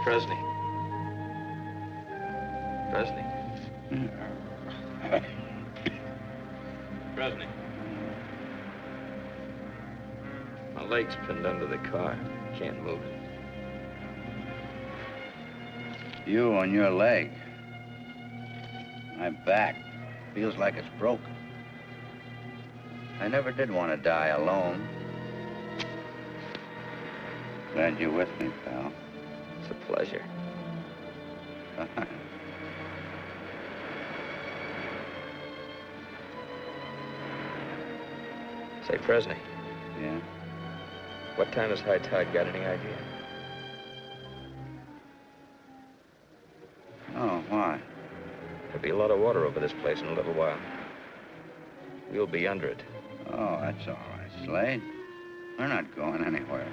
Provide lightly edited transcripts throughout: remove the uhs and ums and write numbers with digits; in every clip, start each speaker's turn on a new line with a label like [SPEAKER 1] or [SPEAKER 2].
[SPEAKER 1] Presney. Presney. Presney. My leg's pinned under the car. Can't move it.
[SPEAKER 2] You on your leg. My back feels like it's broken. I never did want to die alone. Glad you're with me, pal.
[SPEAKER 1] It's a pleasure. Say, Presney.
[SPEAKER 2] Yeah?
[SPEAKER 1] What time is high tide? Got any idea?
[SPEAKER 2] Oh, why?
[SPEAKER 1] There'll be a lot of water over this place in a little while. We'll be under it.
[SPEAKER 2] Oh, that's all right, Slade. We're not going anywhere.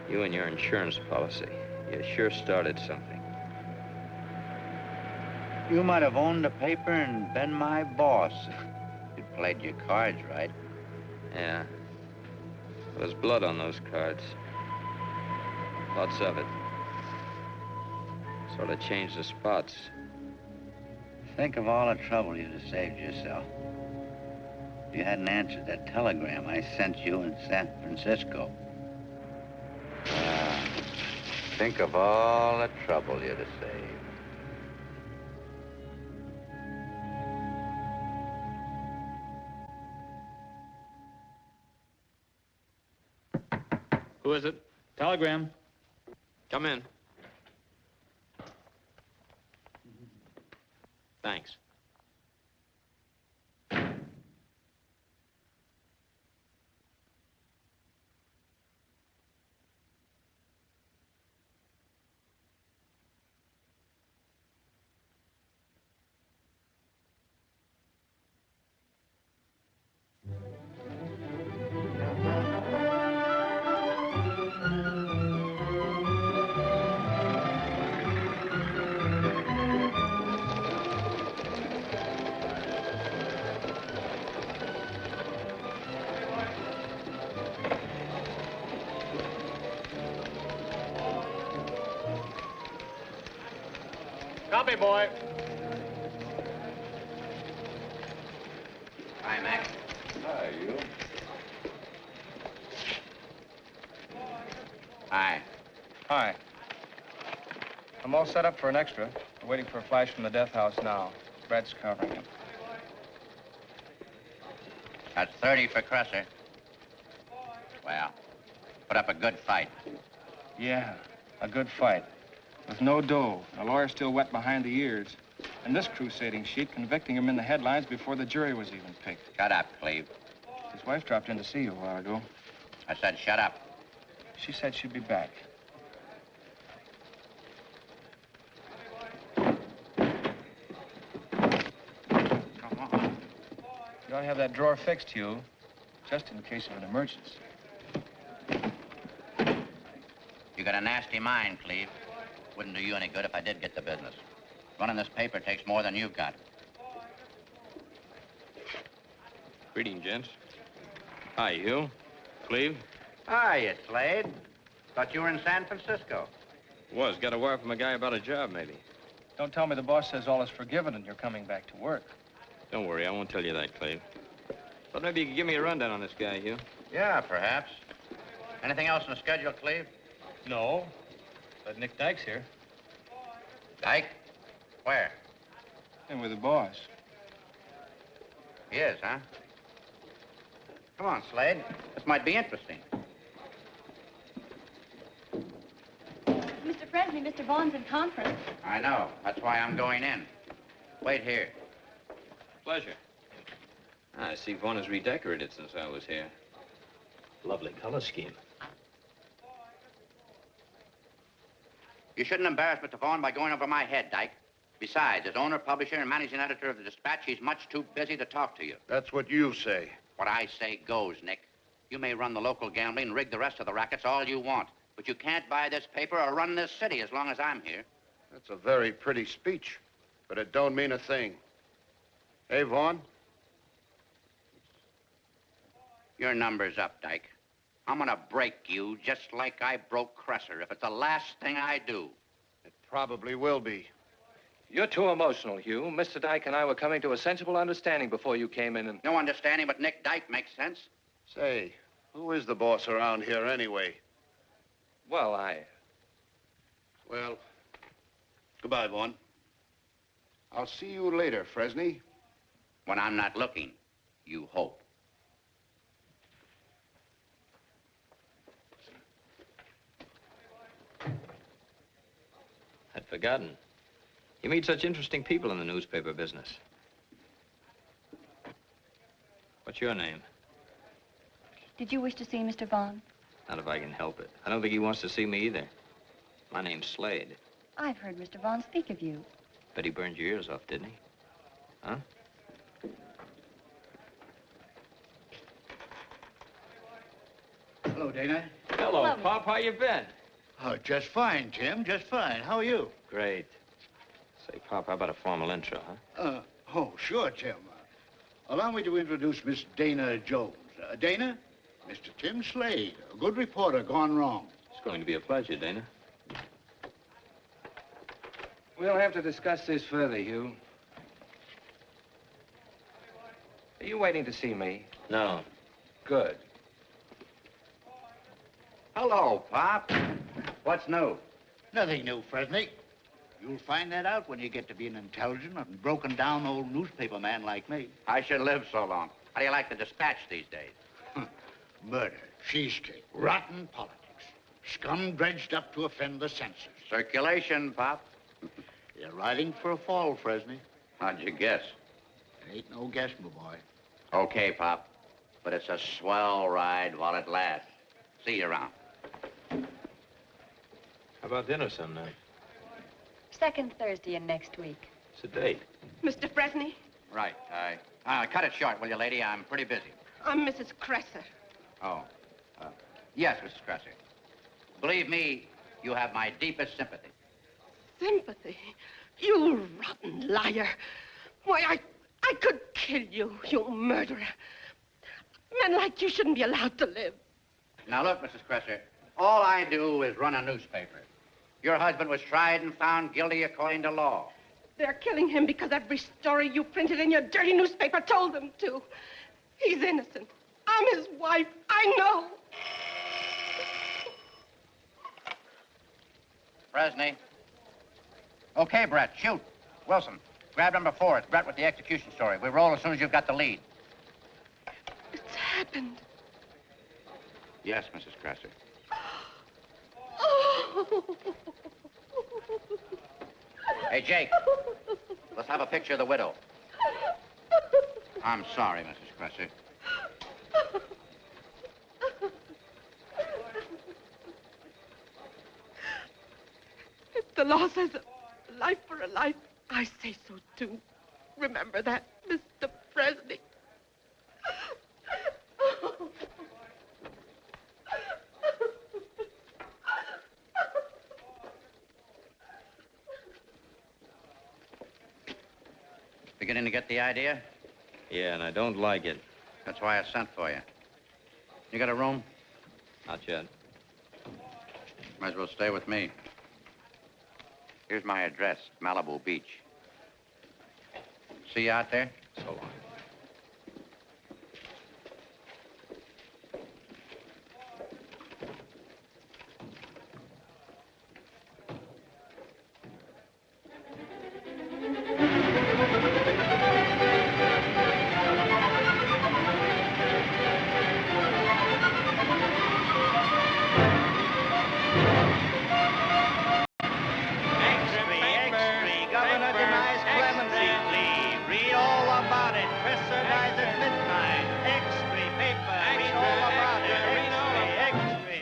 [SPEAKER 1] You and your insurance policy. You sure started something.
[SPEAKER 2] You might have owned the paper and been my boss. You played your cards right.
[SPEAKER 1] Yeah. There was blood on those cards. Lots of it. Sort of changed the spots.
[SPEAKER 2] Think of all the trouble you'd have saved yourself. If you hadn't answered that telegram I sent you in San Francisco. Think of all the trouble you'd have saved.
[SPEAKER 1] Who is it?
[SPEAKER 3] Telegram.
[SPEAKER 1] Come in. Thanks.
[SPEAKER 3] Copy, boy.
[SPEAKER 2] Hi, Mac.
[SPEAKER 4] Hi, you.
[SPEAKER 2] Hi.
[SPEAKER 3] Hi. I'm all set up for an extra. We're waiting for a flash from the death house now. Brett's covering him.
[SPEAKER 2] That's 30 for Crusher. Well, put up a good fight.
[SPEAKER 3] Yeah, a good fight. With no dough. The lawyer's still wet behind the ears. And this crusading sheet convicting him in the headlines before the jury was even picked.
[SPEAKER 2] Shut up, Cleve.
[SPEAKER 3] His wife dropped in to see you a while ago.
[SPEAKER 2] I said shut up.
[SPEAKER 3] She said she'd be back.
[SPEAKER 2] Come on.
[SPEAKER 3] You ought to have that drawer fixed, Hugh, just in case of an emergency.
[SPEAKER 2] You got a nasty mind, Cleve. Wouldn't do you any good if I did get the business. Running this paper takes more than you've got.
[SPEAKER 1] Greeting, gents. Hi, Hugh. Cleve.
[SPEAKER 2] Hiya, Slade. Thought you were in San Francisco.
[SPEAKER 1] Was. Got a wire from a guy about a job, maybe.
[SPEAKER 3] Don't tell me the boss says all is forgiven and you're coming back to work.
[SPEAKER 1] Don't worry, I won't tell you that, Cleve. But maybe you could give me a rundown on this guy, Hugh.
[SPEAKER 2] Yeah, perhaps. Anything else in the schedule, Cleve?
[SPEAKER 3] No. But Nick Dyke's here.
[SPEAKER 2] Dyke? Where?
[SPEAKER 3] And with the boss.
[SPEAKER 2] He is, huh? Come on, Slade. This might be interesting.
[SPEAKER 5] Mr. Presney, Mr. Vaughn's in conference.
[SPEAKER 2] I know. That's why I'm going in. Wait here.
[SPEAKER 1] Pleasure. I see Vaughn has redecorated since I was here. Lovely color scheme.
[SPEAKER 2] You shouldn't embarrass Mr. Vaughn by going over my head, Dyke. Besides, as owner, publisher, and managing editor of the Dispatch, he's much too busy to talk to you.
[SPEAKER 4] That's what you say.
[SPEAKER 2] What I say goes, Nick. You may run the local gambling and rig the rest of the rackets all you want, but you can't buy this paper or run this city as long as I'm here.
[SPEAKER 4] That's a very pretty speech, but it don't mean a thing. Hey, Vaughn,
[SPEAKER 2] Your number's up, Dyke. I'm gonna break you just like I broke Cresser if it's the last thing I do.
[SPEAKER 4] It probably will be.
[SPEAKER 3] You're too emotional, Hugh. Mr. Dyke and I were coming to a sensible understanding before you came in and...
[SPEAKER 2] No understanding but Nick Dyke makes sense.
[SPEAKER 4] Say, who is the boss around here anyway?
[SPEAKER 3] Well,
[SPEAKER 4] Well, goodbye, Vaughn. I'll see you later, Fresney.
[SPEAKER 2] When I'm not looking, you hope.
[SPEAKER 1] I'd forgotten. You meet such interesting people in the newspaper business. What's your name?
[SPEAKER 5] Did you wish to see Mr. Vaughn?
[SPEAKER 1] Not if I can help it. I don't think he wants to see me either. My name's Slade.
[SPEAKER 5] I've heard Mr. Vaughn speak of you.
[SPEAKER 1] Bet he burned your ears off, didn't he? Huh?
[SPEAKER 6] Hello, Dana.
[SPEAKER 1] Hello,
[SPEAKER 5] Hello.
[SPEAKER 1] Pop. How you been?
[SPEAKER 6] Oh, just fine, Jim, just fine. How are you?
[SPEAKER 1] Great. Say, Pop, how about a formal intro, huh?
[SPEAKER 6] Oh, sure, Jim. Allow me to introduce Miss Dana Jones. Dana, Mr. Tim Slade, a good reporter gone wrong.
[SPEAKER 1] It's going to be a pleasure, Dana.
[SPEAKER 3] we'll have to discuss this further, Hugh. Are you waiting to see me?
[SPEAKER 1] No.
[SPEAKER 3] Good.
[SPEAKER 2] Hello, Pop. What's new?
[SPEAKER 6] Nothing new, Fresney. You'll find that out when you get to be an intelligent and broken down old newspaper man like me.
[SPEAKER 2] I should live so long. How do you like the dispatch these days?
[SPEAKER 6] Murder, cheesecake, rotten politics, scum dredged up to offend the censors.
[SPEAKER 2] Circulation, Pop.
[SPEAKER 6] You're riding for a fall, Fresney.
[SPEAKER 2] How'd you guess?
[SPEAKER 6] Ain't no guess, my boy.
[SPEAKER 2] Okay, Pop. But it's a swell ride while it lasts. See you around.
[SPEAKER 1] How about dinner some night?
[SPEAKER 5] Second Thursday in next week.
[SPEAKER 1] It's a date.
[SPEAKER 7] Mr. Fresney,
[SPEAKER 2] Right. Cut it short, will you, lady? I'm pretty busy.
[SPEAKER 7] I'm Mrs. Cresser.
[SPEAKER 2] Oh. Yes, Mrs. Cresser. Believe me, you have my deepest sympathy.
[SPEAKER 7] Sympathy? You rotten liar. Why, I could kill you, you murderer. Men like you shouldn't be allowed to live.
[SPEAKER 2] Now, look, Mrs. Cresser, all I do is run a newspaper. Your husband was tried and found guilty according to law.
[SPEAKER 7] They're killing him because every story you printed in your dirty newspaper told them to. He's innocent. I'm his wife. I know.
[SPEAKER 2] Fresney. Okay, Brett, shoot. Wilson, grab number 4. It's Brett with the execution story. We roll as soon as you've got the lead.
[SPEAKER 7] It's happened.
[SPEAKER 2] Yes, Mrs. Cresser.
[SPEAKER 7] Oh.
[SPEAKER 2] Hey, Jake, let's have a picture of the widow. I'm sorry, Mrs. Cresser.
[SPEAKER 7] If the law says a life for a life, I say so too. Remember that, Mr. Fresney.
[SPEAKER 2] Beginning to get the idea?
[SPEAKER 1] Yeah, and I don't like it.
[SPEAKER 2] That's why I sent for you. You got a room?
[SPEAKER 1] Not yet.
[SPEAKER 2] Might as well stay with me. Here's my address, Malibu Beach. See you out there?
[SPEAKER 1] So long.
[SPEAKER 8] Governor denies clemency plea. Read all about it. Presser dies at midnight. Extra paper. Read all about it. Extra.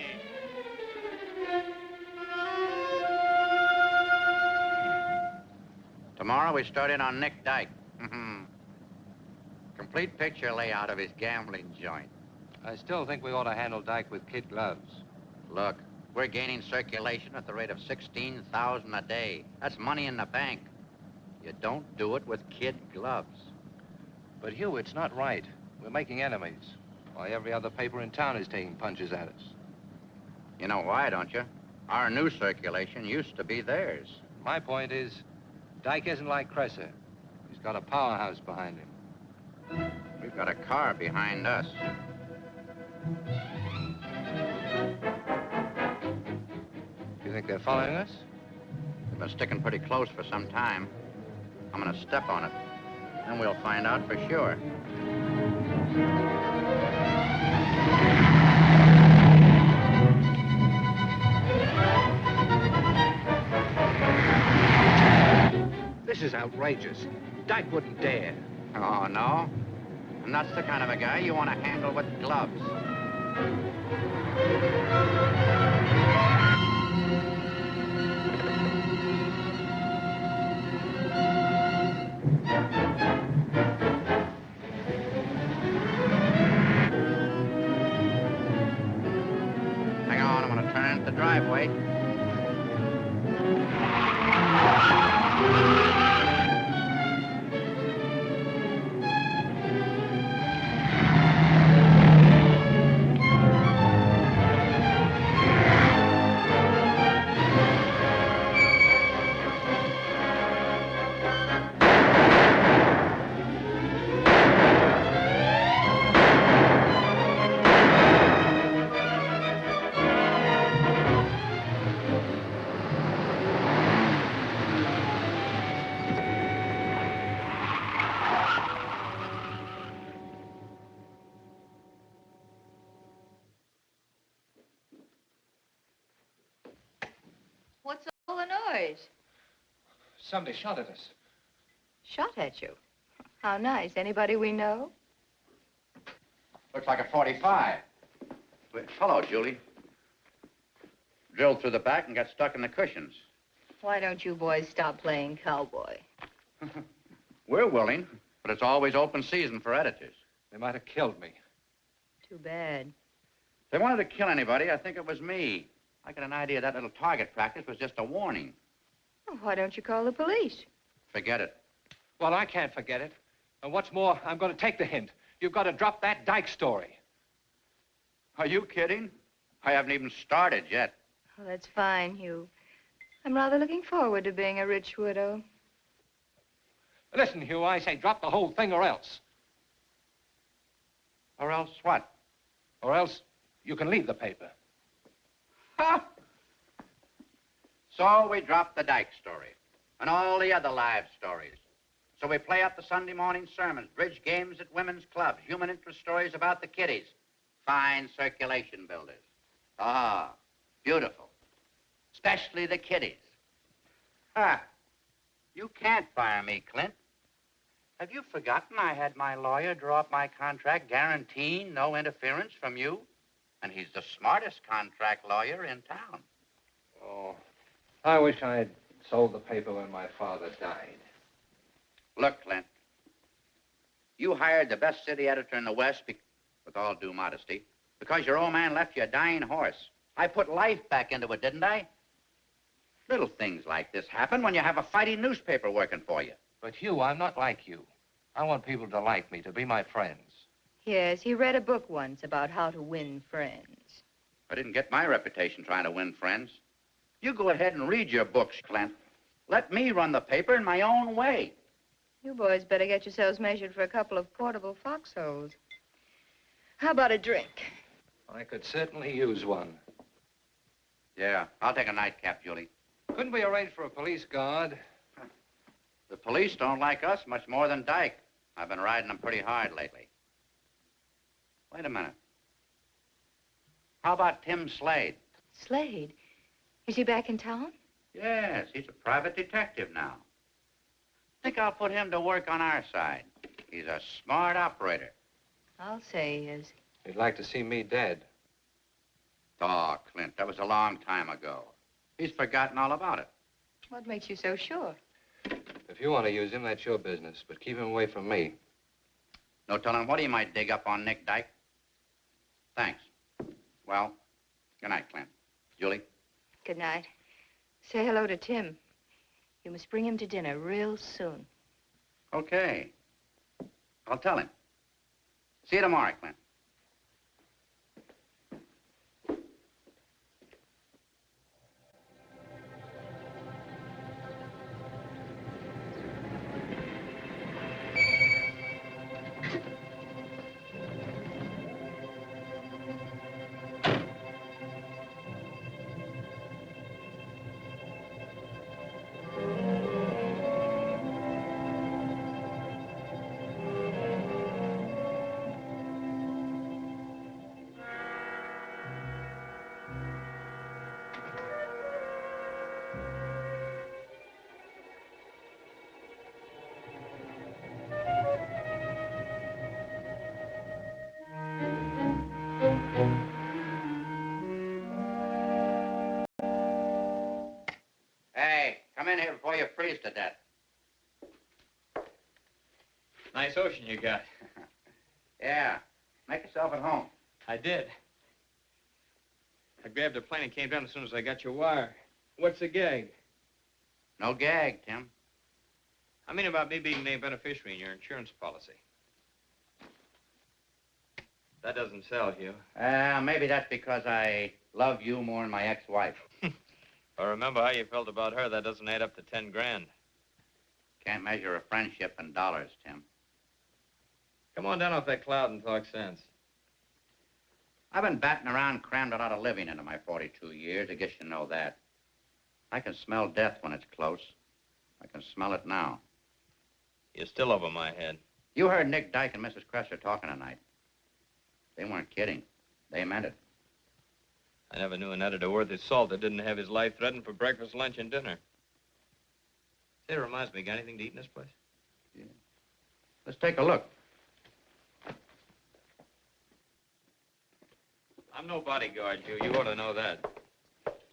[SPEAKER 2] Tomorrow we start in on Nick Dyke. Complete picture layout of his gambling joint.
[SPEAKER 3] I still think we ought to handle Dyke with kid gloves.
[SPEAKER 2] Look, we're gaining circulation at the rate of 16,000 a day. That's money in the bank. You don't do it with kid gloves.
[SPEAKER 3] But, Hugh, it's not right. We're making enemies.
[SPEAKER 9] Why, every other paper in town is taking punches at us.
[SPEAKER 2] You know why, don't you? Our news circulation used to be theirs.
[SPEAKER 9] My point is, Dyke isn't like Cresser. He's got a powerhouse behind him.
[SPEAKER 2] We've got a car behind us.
[SPEAKER 9] You think they're following us?
[SPEAKER 2] They've been sticking pretty close for some time. I'm gonna step on it. Then we'll find out for sure.
[SPEAKER 9] This is outrageous. Dyke wouldn't dare.
[SPEAKER 2] Oh, no? And that's the kind of a guy you want to handle with gloves. Hang on, I'm going to turn into the driveway.
[SPEAKER 10] What's all the noise?
[SPEAKER 3] Somebody shot at us.
[SPEAKER 10] Shot at you. How nice. Anybody we know?
[SPEAKER 2] Looks like a 45. Hello, Julie. Drilled through the back and got stuck in the cushions.
[SPEAKER 10] Why don't you boys stop playing cowboy?
[SPEAKER 2] We're willing, but it's always open season for editors.
[SPEAKER 9] They might have killed me.
[SPEAKER 10] Too bad.
[SPEAKER 2] If they wanted to kill anybody, I think it was me. I got an idea that little target practice was just a warning.
[SPEAKER 10] Well, why don't you call the police?
[SPEAKER 2] Forget it.
[SPEAKER 9] Well, I can't forget it. And what's more, I'm going to take the hint. You've got to drop that Dyke story.
[SPEAKER 2] Are you kidding? I haven't even started yet.
[SPEAKER 10] Oh, that's fine, Hugh. I'm rather looking forward to being a rich widow.
[SPEAKER 9] Listen, Hugh, I say drop the whole thing or else.
[SPEAKER 2] Or else what?
[SPEAKER 9] Or else you can leave the paper.
[SPEAKER 2] Ha! So we dropped the Dyke story and all the other live stories. So we play up the Sunday morning sermons, bridge games at women's clubs, human interest stories about the kiddies. Fine circulation builders. Ah, beautiful. Especially the kiddies. Ha! You can't fire me, Clint. Have you forgotten I had my lawyer draw up my contract guaranteeing no interference from you? And he's the smartest contract lawyer in town.
[SPEAKER 9] Oh, I wish I had sold the paper when my father died.
[SPEAKER 2] Look, Clint, you hired the best city editor in the West, with all due modesty, because your old man left you a dying horse. I put life back into it, didn't I? Little things like this happen when you have a fighting newspaper working for you.
[SPEAKER 9] But, Hugh, I'm not like you. I want people to like me, to be my friends.
[SPEAKER 10] Yes, he read a book once about how to win friends.
[SPEAKER 2] I didn't get my reputation trying to win friends. You go ahead and read your books, Clint. Let me run the paper in my own way.
[SPEAKER 10] You boys better get yourselves measured for a couple of portable foxholes. How about a drink?
[SPEAKER 9] I could certainly use one.
[SPEAKER 2] Yeah, I'll take a nightcap, Julie.
[SPEAKER 9] Couldn't we arrange for a police guard?
[SPEAKER 2] The police don't like us much more than Dyke. I've been riding them pretty hard lately. Wait a minute. How about Tim Slade?
[SPEAKER 10] Slade? Is he back in town?
[SPEAKER 2] Yes, he's a private detective now. Think I'll put him to work on our side. He's a smart operator.
[SPEAKER 10] I'll say he is.
[SPEAKER 9] He'd like to see me dead.
[SPEAKER 2] Oh, Clint, that was a long time ago. He's forgotten all about it.
[SPEAKER 10] What makes you so sure?
[SPEAKER 9] If you want to use him, that's your business, but keep him away from me.
[SPEAKER 2] No telling what he might dig up on Nick Dyke. Thanks. Well, good night, Clint. Julie?
[SPEAKER 10] Good night. Say hello to Tim. You must bring him to dinner real soon.
[SPEAKER 2] Okay. I'll tell him. See you tomorrow, Clint. come in here before you freeze to death.
[SPEAKER 1] Nice ocean you got.
[SPEAKER 2] Yeah. Make yourself at home.
[SPEAKER 1] I did. I grabbed a plane and came down as soon as I got your wire. What's the gag?
[SPEAKER 2] No gag, Tim.
[SPEAKER 1] I mean about me being named beneficiary in your insurance policy. That doesn't sell, Hugh.
[SPEAKER 2] Maybe that's because I love you more than my ex-wife.
[SPEAKER 1] I remember how you felt about her. That doesn't add up to 10 grand.
[SPEAKER 2] Can't measure a friendship in dollars, Tim.
[SPEAKER 1] Come on down off that cloud and talk sense.
[SPEAKER 2] I've been batting around, crammed a lot of living into my 42 years. I guess you know that. I can smell death when it's close. I can smell it now.
[SPEAKER 1] You're still over my head.
[SPEAKER 2] You heard Nick Dyke and Mrs. Cresser talking tonight. They weren't kidding. They meant it.
[SPEAKER 1] I never knew an editor worth his salt that didn't have his life threatened for breakfast, lunch, and dinner. Say, it reminds me, got anything to eat in this place?
[SPEAKER 2] Yeah. Let's take a look.
[SPEAKER 1] I'm no bodyguard, Hugh. You ought to know that.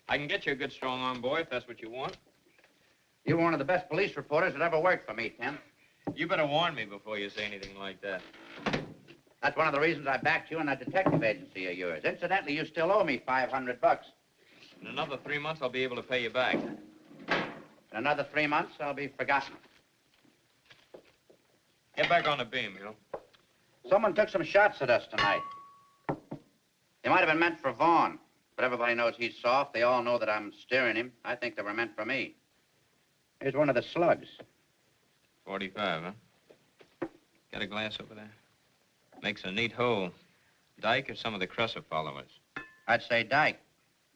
[SPEAKER 1] I can get you a good strong-arm boy if that's what you want.
[SPEAKER 2] You're one of the best police reporters that ever worked for me, Tim.
[SPEAKER 1] You better warn me before you say anything like that.
[SPEAKER 2] That's one of the reasons I backed you in that detective agency of yours. Incidentally, you still owe me $500.
[SPEAKER 1] In another 3 months, I'll be able to pay you back.
[SPEAKER 2] In another 3 months, I'll be forgotten.
[SPEAKER 1] Get back on the beam, Hugh.
[SPEAKER 2] Someone took some shots at us tonight. They might have been meant for Vaughn, but everybody knows he's soft. They all know that I'm steering him. I think they were meant for me. Here's one of the slugs.
[SPEAKER 1] 45, huh? Got a glass over there? Makes a neat hole. Dyke or some of the Cresser followers?
[SPEAKER 2] I'd say Dyke.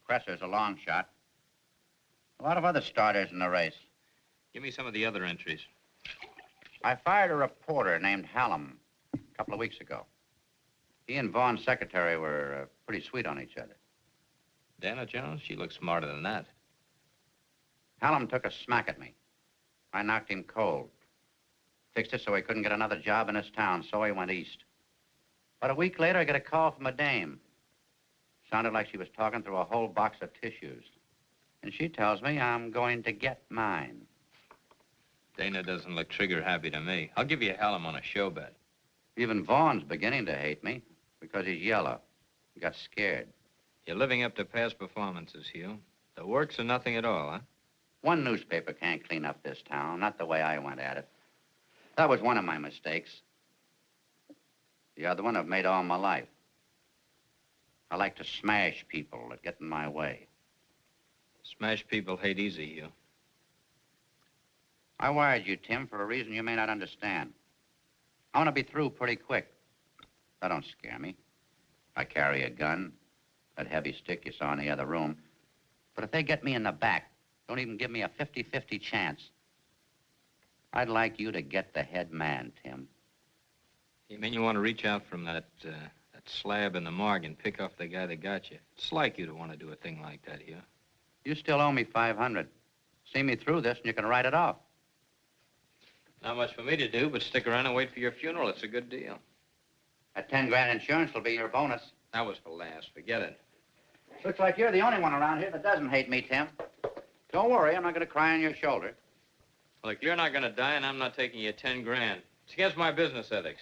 [SPEAKER 2] Cresser's a long shot. A lot of other starters in the race.
[SPEAKER 1] Give me some of the other entries.
[SPEAKER 2] I fired a reporter named Hallam a couple of weeks ago. He and Vaughn's secretary were pretty sweet on each other.
[SPEAKER 1] Dana Jones? She looks smarter than that.
[SPEAKER 2] Hallam took a smack at me. I knocked him cold. Fixed it so he couldn't get another job in this town, so he went east. About a week later, I get a call from a dame. Sounded like she was talking through a whole box of tissues. And she tells me I'm going to get mine.
[SPEAKER 1] Dana doesn't look trigger-happy to me. I'll give you Hallam on a show bet.
[SPEAKER 2] Even Vaughn's beginning to hate me because he's yellow. He got scared.
[SPEAKER 1] You're living up to past performances, Hugh. The works are nothing at all, huh?
[SPEAKER 2] One newspaper can't clean up this town, not the way I went at it. That was one of my mistakes. The other one I've made all my life. I like to smash people that get in my way.
[SPEAKER 1] Smash people hate easy, Hugh.
[SPEAKER 2] I wired you, Tim, for a reason you may not understand. I want to be through pretty quick. That don't scare me. I carry a gun, that heavy stick you saw in the other room. But if they get me in the back, don't even give me a 50-50 chance. I'd like you to get the head man, Tim.
[SPEAKER 1] You mean you want to reach out from that slab in the morgue and pick off the guy that got you? It's like you to want to do a thing like that, Hugh.
[SPEAKER 2] You still owe me $500. See me through this and you can write it off.
[SPEAKER 1] Not much for me to do, but stick around and wait for your funeral. It's a good deal.
[SPEAKER 2] That 10 grand insurance will be your bonus.
[SPEAKER 1] That was for last. Forget it.
[SPEAKER 2] Looks like you're the only one around here that doesn't hate me, Tim. Don't worry, I'm not going to cry on your shoulder.
[SPEAKER 1] Look, you're not going to die, and I'm not taking you 10 grand. It's against my business ethics.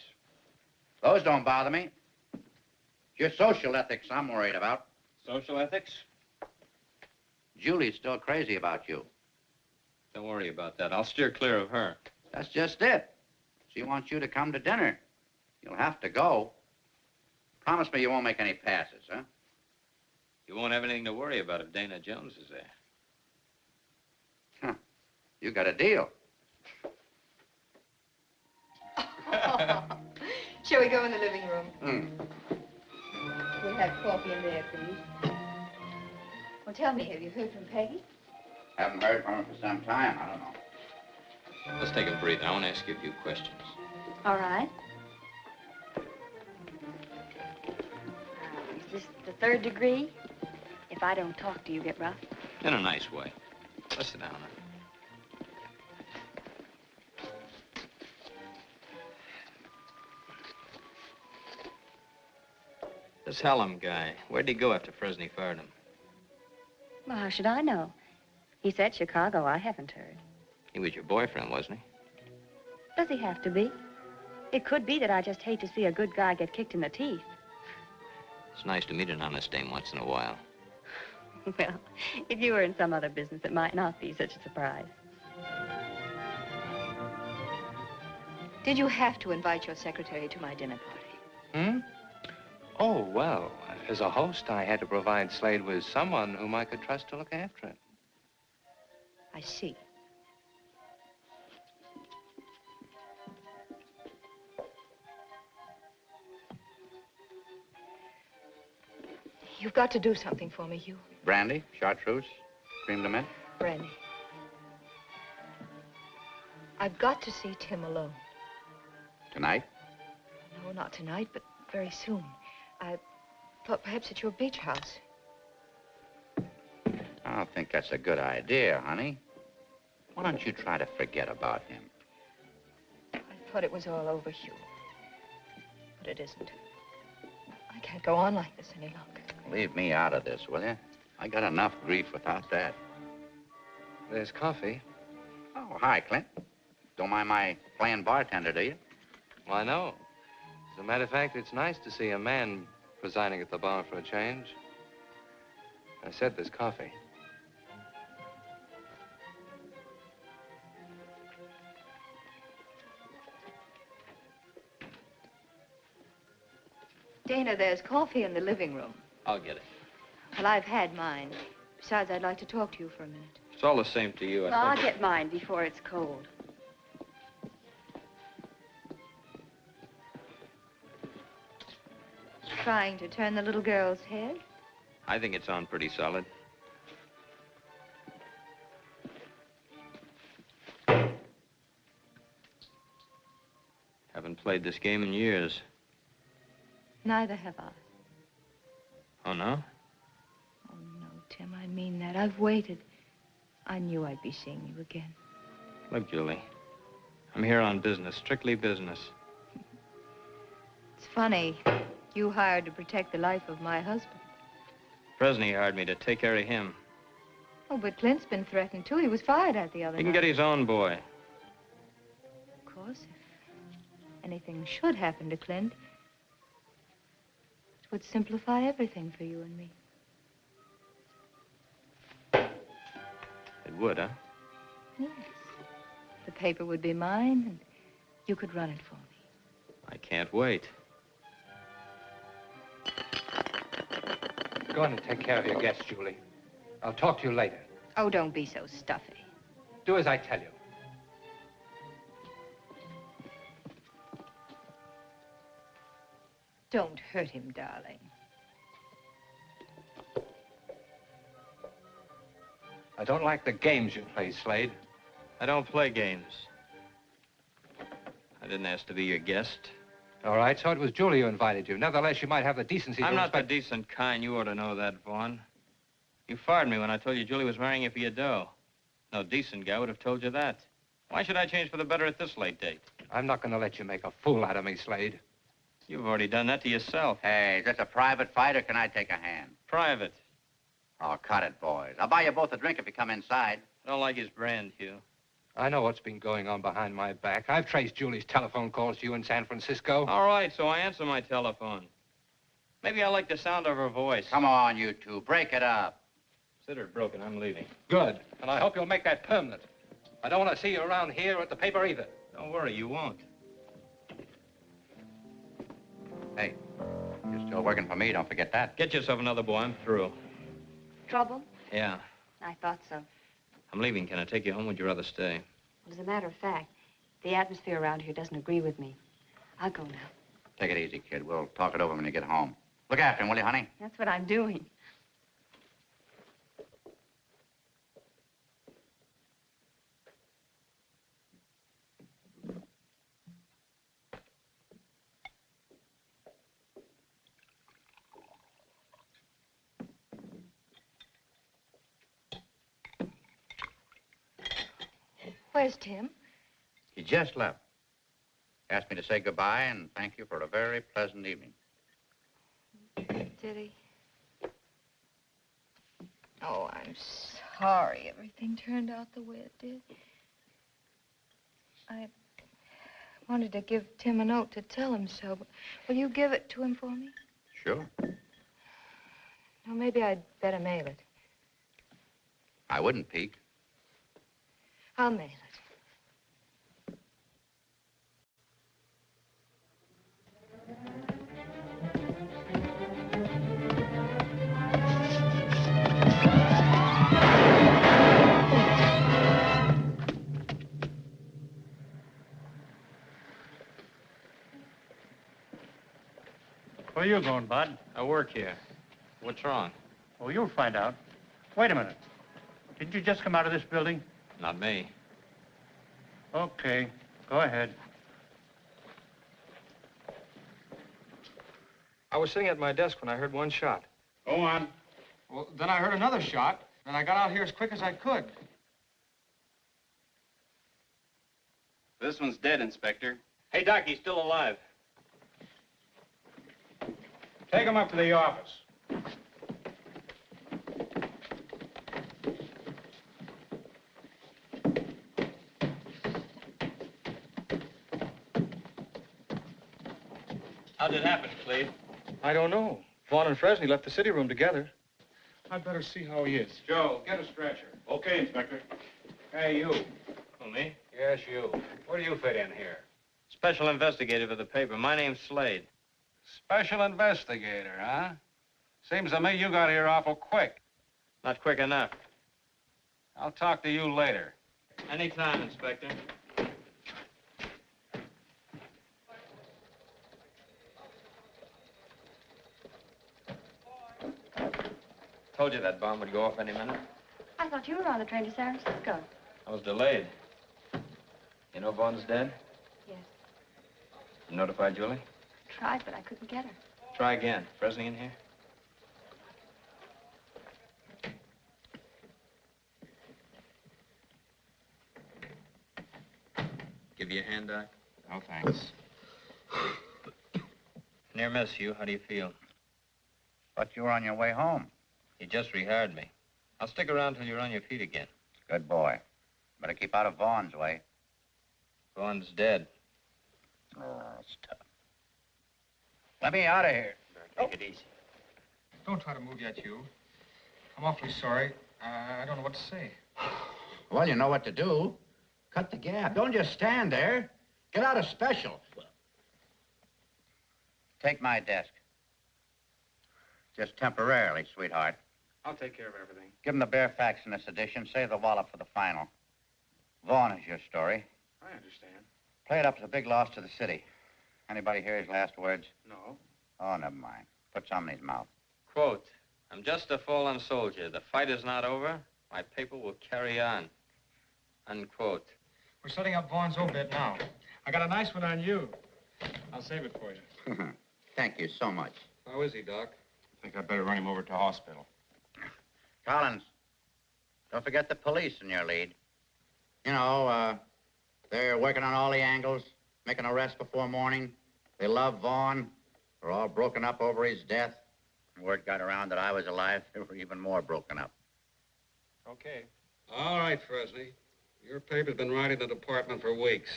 [SPEAKER 2] Those don't bother me. It's your social ethics I'm worried about.
[SPEAKER 1] Social ethics?
[SPEAKER 2] Julie's still crazy about you.
[SPEAKER 1] Don't worry about that. I'll steer clear of her.
[SPEAKER 2] That's just it. She wants you to come to dinner. You'll have to go. Promise me you won't make any passes, huh?
[SPEAKER 1] You won't have anything to worry about if Dana Jones is there.
[SPEAKER 2] Huh. You got a deal.
[SPEAKER 10] Shall we go in the living room? We'll have coffee in there, please. Well, tell me, have you heard from Peggy?
[SPEAKER 2] Haven't heard from her for some time. I don't know.
[SPEAKER 1] Let's take a breather. I want to ask you a few questions.
[SPEAKER 5] All right. Is this the third degree? If I don't talk, do you get rough?
[SPEAKER 1] In a nice way. Let's sit down. This Hallam guy, where'd he go after Fresney fired him?
[SPEAKER 5] Well, how should I know? He said Chicago. I haven't heard.
[SPEAKER 1] He was your boyfriend, wasn't he?
[SPEAKER 5] Does he have to be? It could be that I just hate to see a good guy get kicked in the teeth.
[SPEAKER 1] It's nice to meet an honest dame once in a while.
[SPEAKER 5] Well, if you were in some other business, it might not be such a surprise.
[SPEAKER 10] Did you have to invite your secretary to my dinner party?
[SPEAKER 9] Hmm? Oh, well, as a host, I had to provide Slade with someone whom I could trust to look after him.
[SPEAKER 10] I see. You've got to do something for me, Hugh.
[SPEAKER 2] Brandy, chartreuse, cream de mint.
[SPEAKER 10] Brandy. I've got to see Tim alone.
[SPEAKER 2] Tonight?
[SPEAKER 10] No, not tonight, but very soon. I thought perhaps at your beach house.
[SPEAKER 2] I don't think that's a good idea, honey. Why don't you try to forget about him?
[SPEAKER 10] I thought it was all over, Hugh. But it isn't. I can't go on like this any longer.
[SPEAKER 2] Leave me out of this, will you? I got enough grief without that.
[SPEAKER 9] There's coffee.
[SPEAKER 2] Oh, hi, Clint. Don't mind my playing bartender, do you?
[SPEAKER 9] Why, no. As a matter of fact, it's nice to see a man presiding at the bar for a change. I said there's coffee.
[SPEAKER 10] Dana, there's coffee in the living room.
[SPEAKER 1] I'll get it.
[SPEAKER 10] Well, I've had mine. Besides, I'd like to talk to you for a minute.
[SPEAKER 1] It's all the same to you,
[SPEAKER 5] Well,
[SPEAKER 1] I
[SPEAKER 5] I'll
[SPEAKER 1] think.
[SPEAKER 5] get mine before it's cold.
[SPEAKER 10] Trying to turn the little girl's head?
[SPEAKER 1] I think it's on pretty solid. Haven't played this game in years.
[SPEAKER 10] Neither have I.
[SPEAKER 1] Oh, no?
[SPEAKER 10] Oh, no, Tim, I mean that. I've waited. I knew I'd be seeing you again.
[SPEAKER 1] Look, Julie, I'm here on business, strictly business.
[SPEAKER 10] It's funny. You hired to protect the life of my husband.
[SPEAKER 1] Presney hired me to take care of him.
[SPEAKER 10] Oh, but Clint's been threatened, too. He was fired at the other
[SPEAKER 1] He can
[SPEAKER 10] night.
[SPEAKER 1] get his own boy.
[SPEAKER 10] Of course, if anything should happen to Clint, it would simplify everything for you and me.
[SPEAKER 1] It would, huh?
[SPEAKER 10] Yes. The paper would be mine, and you could run it for me.
[SPEAKER 1] I can't wait.
[SPEAKER 9] Go on and take care of your guests, Julie. I'll talk to you later.
[SPEAKER 10] Oh, don't be so stuffy.
[SPEAKER 9] Do as I tell you.
[SPEAKER 10] Don't hurt him, darling.
[SPEAKER 9] I don't like the games you play, Slade.
[SPEAKER 1] I don't play games. I didn't ask to be your guest.
[SPEAKER 9] All right, so it was Julie who invited you. Nevertheless, you might have the decency to
[SPEAKER 1] I'm not the
[SPEAKER 9] respect...
[SPEAKER 1] decent kind. You ought to know that, Vaughn. You fired me when I told you Julie was marrying you for your dough. No decent guy would have told you that. Why should I change for the better at this late date?
[SPEAKER 9] I'm not going to let you make a fool out of me, Slade.
[SPEAKER 1] You've already done that to yourself.
[SPEAKER 2] Hey, is this a private fight or can I take a hand?
[SPEAKER 1] Private.
[SPEAKER 2] Oh, cut it, boys. I'll buy you both a drink if you come inside.
[SPEAKER 1] I don't like his brand, Hugh.
[SPEAKER 9] I know what's been going on behind my back. I've traced Julie's telephone calls to you in San Francisco.
[SPEAKER 1] All right, so I answer my telephone. Maybe I like the sound of her voice.
[SPEAKER 2] Come on, you two. Break it up.
[SPEAKER 1] Consider it broken. I'm leaving.
[SPEAKER 9] Good. And I hope you'll make that permanent. I don't want to see you around here or at the paper either.
[SPEAKER 1] Don't worry, you won't.
[SPEAKER 2] Hey, you're still working for me. Don't forget that.
[SPEAKER 1] Get yourself another boy. I'm through.
[SPEAKER 5] Trouble?
[SPEAKER 1] Yeah.
[SPEAKER 5] I thought so.
[SPEAKER 1] I'm leaving. Can I take you home? Would you rather stay?
[SPEAKER 5] As a matter of fact, the atmosphere around here doesn't agree with me. I'll go now.
[SPEAKER 2] Take it easy, kid. We'll talk it over when you get home. Look after him, will you, honey?
[SPEAKER 5] That's what I'm doing.
[SPEAKER 10] Where's Tim?
[SPEAKER 2] He just left. Asked me to say goodbye and thank you for a very pleasant evening.
[SPEAKER 10] Did he? Oh, I'm sorry everything turned out the way it did. I wanted to give Tim a note to tell him so, but will you give it to him for me?
[SPEAKER 2] Sure.
[SPEAKER 10] Well, maybe I'd better mail it.
[SPEAKER 2] I wouldn't peek.
[SPEAKER 10] I'll mail it.
[SPEAKER 11] Where you going, Bud?
[SPEAKER 1] I work here. What's wrong?
[SPEAKER 11] Oh, you'll find out. Wait a minute. Didn't you just come out of this building?
[SPEAKER 1] Not me.
[SPEAKER 11] Okay, go ahead.
[SPEAKER 3] I was sitting at my desk when I heard one shot.
[SPEAKER 11] Go on.
[SPEAKER 3] Well, then I heard another shot, and I got out here as quick as I could.
[SPEAKER 1] This one's dead, Inspector. Hey, Doc, he's still alive.
[SPEAKER 11] Take him up to the office.
[SPEAKER 1] How did it happen, Cleve?
[SPEAKER 3] I don't know. Vaughn and Fresney left the city room together. I'd better see how he is.
[SPEAKER 11] Joe, get a stretcher. Okay, Inspector. Hey, you.
[SPEAKER 1] Who, me?
[SPEAKER 11] Yes, you. Where do you fit in here?
[SPEAKER 1] Special investigator for the paper. My name's Slade.
[SPEAKER 11] Special investigator, huh? Seems to me you got here awful quick.
[SPEAKER 1] Not quick enough.
[SPEAKER 11] I'll talk to you later.
[SPEAKER 1] Anytime, Inspector. Told you that bomb would go off any minute.
[SPEAKER 5] I thought you were on the train to San Francisco.
[SPEAKER 1] I was delayed. You know Vaughn's dead?
[SPEAKER 5] Yes.
[SPEAKER 1] You notified Julie?
[SPEAKER 5] Tried, but I couldn't get her.
[SPEAKER 1] Try again. Fresney in here? Give you a hand, Doc?
[SPEAKER 2] No, thanks.
[SPEAKER 1] Near miss, Hugh. How do you feel?
[SPEAKER 2] Thought you were on your way home.
[SPEAKER 1] You just rehired me. I'll stick around till you're on your feet again.
[SPEAKER 2] Good boy. Better keep out of Vaughn's way.
[SPEAKER 1] Vaughn's dead.
[SPEAKER 2] Oh, it's tough. Let me out of here.
[SPEAKER 1] Take it easy.
[SPEAKER 3] Don't try to move yet, Hugh. I'm awfully sorry. I don't know what to say.
[SPEAKER 2] Well, you know what to do. Cut the gap. Don't just stand there. Get out of special. Take my desk. Just temporarily, sweetheart.
[SPEAKER 3] I'll take care of everything.
[SPEAKER 2] Give him the bare facts in this edition. Save the wallop for the final. Vaughn is your story.
[SPEAKER 3] I understand.
[SPEAKER 2] Play it up to the big loss to the city. Anybody hear his last words?
[SPEAKER 3] No.
[SPEAKER 2] Oh, never mind. Put some in his mouth.
[SPEAKER 1] Quote, I'm just a fallen soldier. The fight is not over. My paper will carry on. Unquote.
[SPEAKER 3] We're setting up Vaughn's obit now. I got a nice one on you. I'll save it for you.
[SPEAKER 2] Thank you so much.
[SPEAKER 3] How is he, Doc? I think I'd better run him over to hospital.
[SPEAKER 2] Collins, don't forget the police in your lead. You know, they're working on all the angles, making arrests before morning. They love Vaughn. They're all broken up over his death. When word got around that I was alive, they were even more broken up.
[SPEAKER 3] Okay.
[SPEAKER 12] All right, Fresney. Your paper's been writing the department for weeks.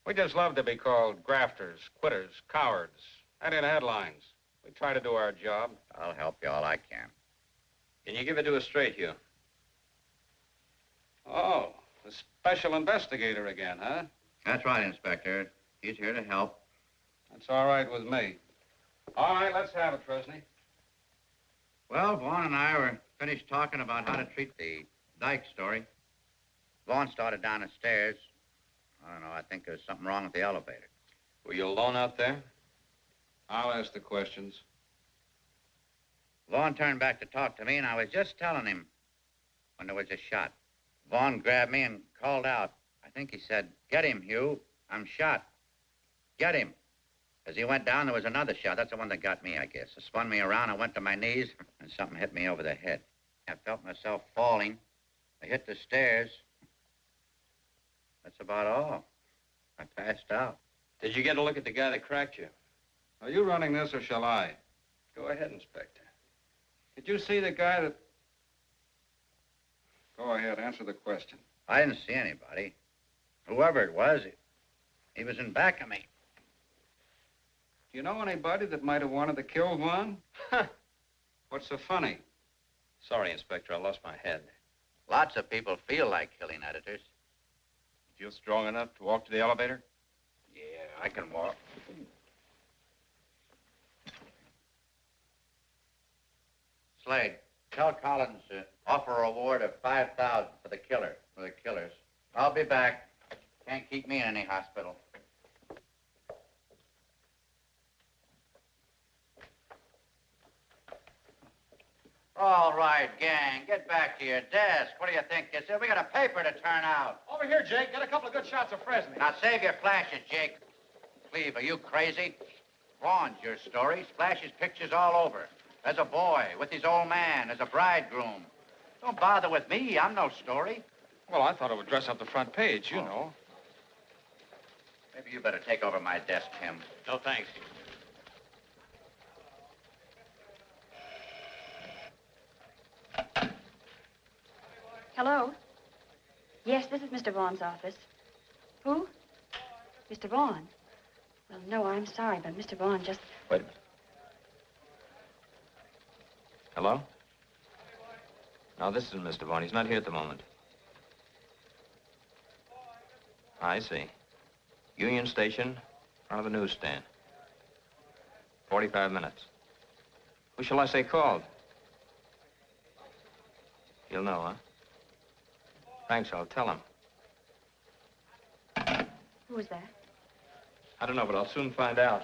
[SPEAKER 11] We just love to be called grafters, quitters, cowards. That in headlines. We try to do our job.
[SPEAKER 2] I'll help you all I can.
[SPEAKER 1] Can you give it to us straight, Hugh?
[SPEAKER 11] Oh, the special investigator again, huh?
[SPEAKER 2] That's right, Inspector. He's here to help.
[SPEAKER 11] That's all right with me. All right, let's have it, Fresney.
[SPEAKER 2] Well, Vaughn and I were finished talking about how to treat the Dyke story. Vaughn started down the stairs. I don't know, I think there's something wrong with the elevator.
[SPEAKER 1] Were you alone out there?
[SPEAKER 12] I'll ask the questions.
[SPEAKER 2] Vaughn turned back to talk to me, and I was just telling him when there was a shot. Vaughn grabbed me and called out. I think he said, "Get him, Hugh. I'm shot. Get him." As he went down, there was another shot. That's the one that got me, I guess. It spun me around. I went to my knees, and something hit me over the head. I felt myself falling. I hit the stairs. That's about all. I passed out.
[SPEAKER 1] Did you get a look at the guy that cracked you?
[SPEAKER 12] Are you running this, or shall I?
[SPEAKER 1] Go ahead, Inspector.
[SPEAKER 12] Did you see the guy that... Go ahead, answer the question.
[SPEAKER 2] I didn't see anybody. Whoever it was, he was in back of me.
[SPEAKER 12] Do you know anybody that might have wanted to kill Vaughn? What's so funny?
[SPEAKER 1] Sorry, Inspector, I lost my head.
[SPEAKER 2] Lots of people feel like killing editors.
[SPEAKER 1] You feel strong enough to walk to the elevator?
[SPEAKER 2] Yeah, I can walk. Slade, tell Collins to offer a reward of $5,000 for the killers. I'll be back. Can't keep me in any hospital. All right, gang, get back to your desk. What do you think this is? We got a paper to turn out.
[SPEAKER 3] Over here, Jake. Get a couple of good shots of Fresney.
[SPEAKER 2] Now save your flashes, Jake. Cleve, are you crazy? Vaughn's your story. Splashes pictures all over. There's a boy with his old man. There's a bridegroom. Don't bother with me. I'm no story.
[SPEAKER 3] Well, I thought it would dress up the front page, you know.
[SPEAKER 2] Maybe you better take over my desk, Tim.
[SPEAKER 1] No, thanks.
[SPEAKER 5] Hello? Yes, this is Mr. Vaughn's office. Who? Mr. Vaughn? Well, no, I'm sorry, but Mr. Vaughn just...
[SPEAKER 1] Wait a minute. Hello? No, this isn't Mr. Vaughn. He's not here at the moment. I see. Union Station, front of the newsstand. 45 minutes. Who shall I say called? You'll know, huh? Thanks, I'll tell him.
[SPEAKER 5] Who was that?
[SPEAKER 1] I don't know, but I'll soon find out.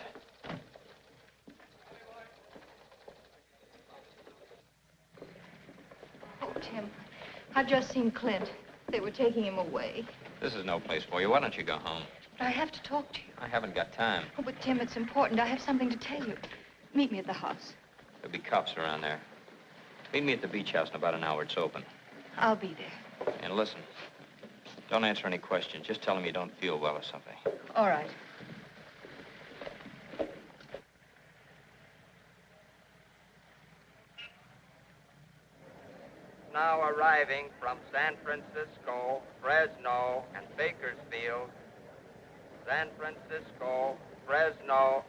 [SPEAKER 10] Oh, Tim, I've just seen Clint. They were taking him away.
[SPEAKER 1] This is no place for you. Why don't you go home?
[SPEAKER 10] But I have to talk to you.
[SPEAKER 1] I haven't got time.
[SPEAKER 10] Oh, but Tim, it's important. I have something to tell you. Meet me at the house.
[SPEAKER 1] There'll be cops around there. Meet me at the beach house in about an hour. It's open.
[SPEAKER 10] I'll be there.
[SPEAKER 1] And listen, don't answer any questions. Just tell them you don't feel well or something.
[SPEAKER 10] All right.
[SPEAKER 8] Now arriving from San Francisco, Fresno, and Bakersfield. San Francisco, Fresno.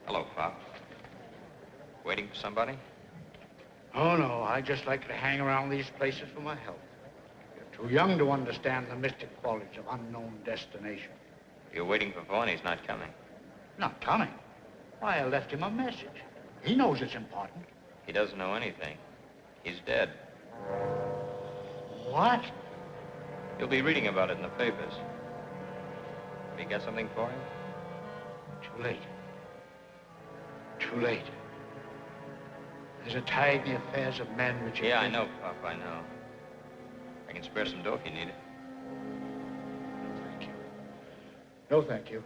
[SPEAKER 1] Hello, Pop. Waiting for somebody?
[SPEAKER 6] Oh, no, I just like to hang around these places for my health. You're too young to understand the mystic qualities of unknown destination.
[SPEAKER 1] You're waiting for Vaughn. He's not coming.
[SPEAKER 6] Not coming? Why, I left him a message. He knows it's important.
[SPEAKER 1] He doesn't know anything. He's dead.
[SPEAKER 6] What?
[SPEAKER 1] You'll be reading about it in the papers. Have you got something for him?
[SPEAKER 6] Too late. Too late. There's a tide in the affairs of men which...
[SPEAKER 1] Yeah, I know, Pop, I know. I can spare some dough if you need it.
[SPEAKER 6] No, thank you. No, thank you.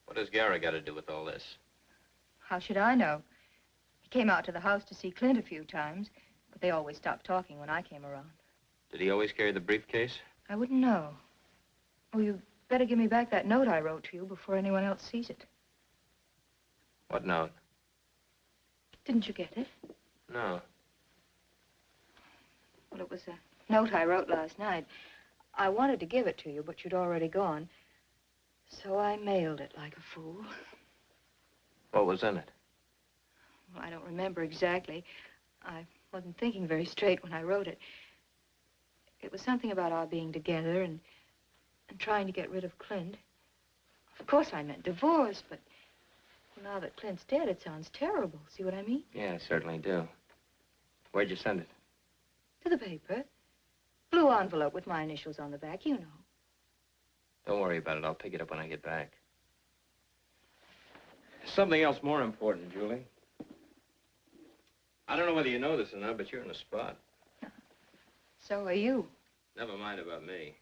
[SPEAKER 1] What does Gary got to do with all this?
[SPEAKER 10] How should I know? He came out to the house to see Clint a few times, but they always stopped talking when I came around.
[SPEAKER 1] Did he always carry the briefcase?
[SPEAKER 10] I wouldn't know. Oh, you better give me back that note I wrote to you before anyone else sees it.
[SPEAKER 1] What note?
[SPEAKER 10] Didn't you get it?
[SPEAKER 1] No.
[SPEAKER 10] Well, it was a note I wrote last night. I wanted to give it to you, but you'd already gone. So I mailed it like a fool.
[SPEAKER 1] What was in it?
[SPEAKER 10] Well, I don't remember exactly. I wasn't thinking very straight when I wrote it. It was something about our being together and trying to get rid of Clint. Of course, I meant divorce, but now that Clint's dead, it sounds terrible. See what I mean?
[SPEAKER 1] Yeah, I certainly do. Where'd you send it?
[SPEAKER 10] To the paper. Blue envelope with my initials on the back, you know.
[SPEAKER 1] Don't worry about it. I'll pick it up when I get back. something else more important, Julie. I don't know whether you know this or not, but you're in a spot.
[SPEAKER 10] So are you.
[SPEAKER 1] Never mind about me.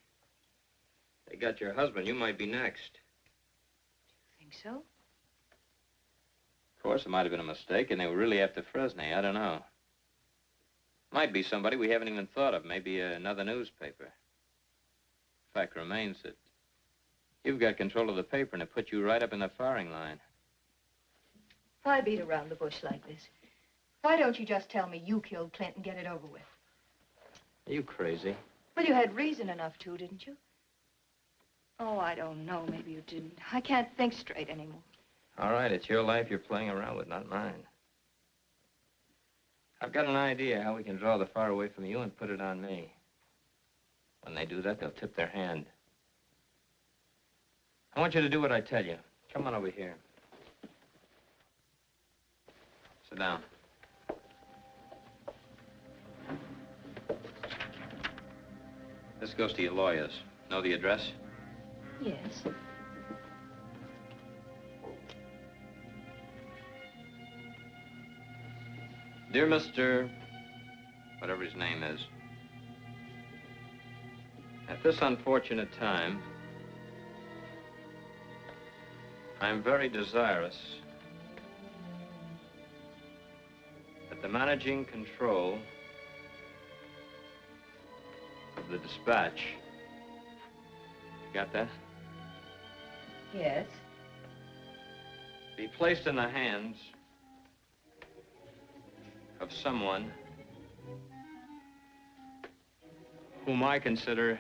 [SPEAKER 1] They got your husband. You might be next.
[SPEAKER 10] Think so?
[SPEAKER 1] Of course, it might have been a mistake, and they were really after Fresnay. I don't know. Might be somebody we haven't even thought of. Maybe another newspaper. Fact remains that you've got control of the paper, and it put you right up in the firing line.
[SPEAKER 10] Why beat around the bush like this? Why don't you just tell me you killed Clint and get it over with?
[SPEAKER 1] Are you crazy?
[SPEAKER 10] Well, you had reason enough to, didn't you? Oh, I don't know. Maybe you didn't. I can't think straight anymore.
[SPEAKER 1] All right, it's your life you're playing around with, not mine. I've got an idea how we can draw the fire away from you and put it on me. When they do that, they'll tip their hand. I want you to do what I tell you. Come on over here. Sit down. This goes to your lawyers. Know the address?
[SPEAKER 10] Yes.
[SPEAKER 1] Dear Mr. whatever his name is, at this unfortunate time, I'm very desirous that the managing control of the dispatch, got that?
[SPEAKER 10] Yes.
[SPEAKER 1] Be placed in the hands of someone whom I consider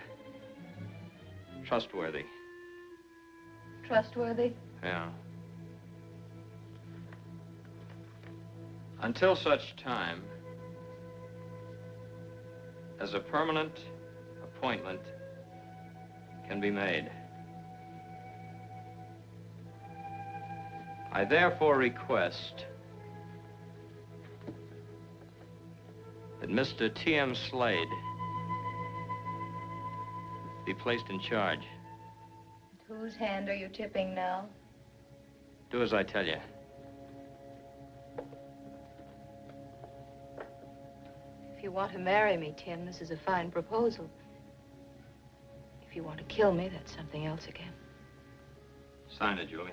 [SPEAKER 1] trustworthy.
[SPEAKER 10] Trustworthy?
[SPEAKER 1] Yeah. Until such time as a permanent appointment can be made. I therefore request that Mr. T.M. Slade be placed in charge.
[SPEAKER 10] Whose hand are you tipping now?
[SPEAKER 1] Do as I tell you.
[SPEAKER 10] If you want to marry me, Tim, this is a fine proposal. If you want to kill me, that's something else again.
[SPEAKER 1] Sign it, Julie.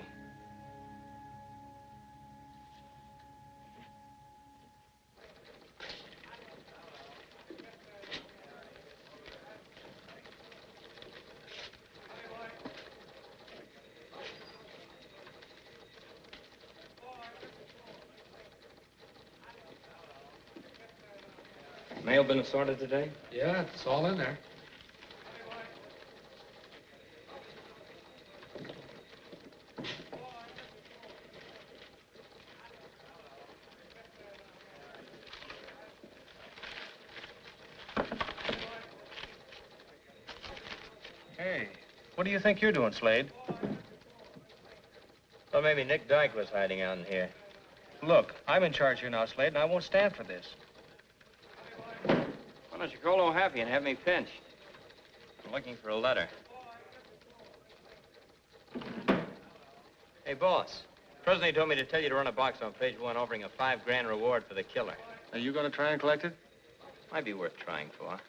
[SPEAKER 1] Mail been assorted today?
[SPEAKER 13] Yeah, it's all in there.
[SPEAKER 3] Hey, what do you think you're doing, Slade?
[SPEAKER 1] Well, maybe Nick Dyke was hiding out in here.
[SPEAKER 3] Look, I'm in charge here now, Slade, and I won't stand for this.
[SPEAKER 1] Why don't you call O'Happy and have me pinched? I'm looking for a letter. Hey, boss. President told me to tell you to run a box on page 1 offering a $5 grand reward for the killer.
[SPEAKER 3] Are you going to try and collect it?
[SPEAKER 1] Might be worth trying for.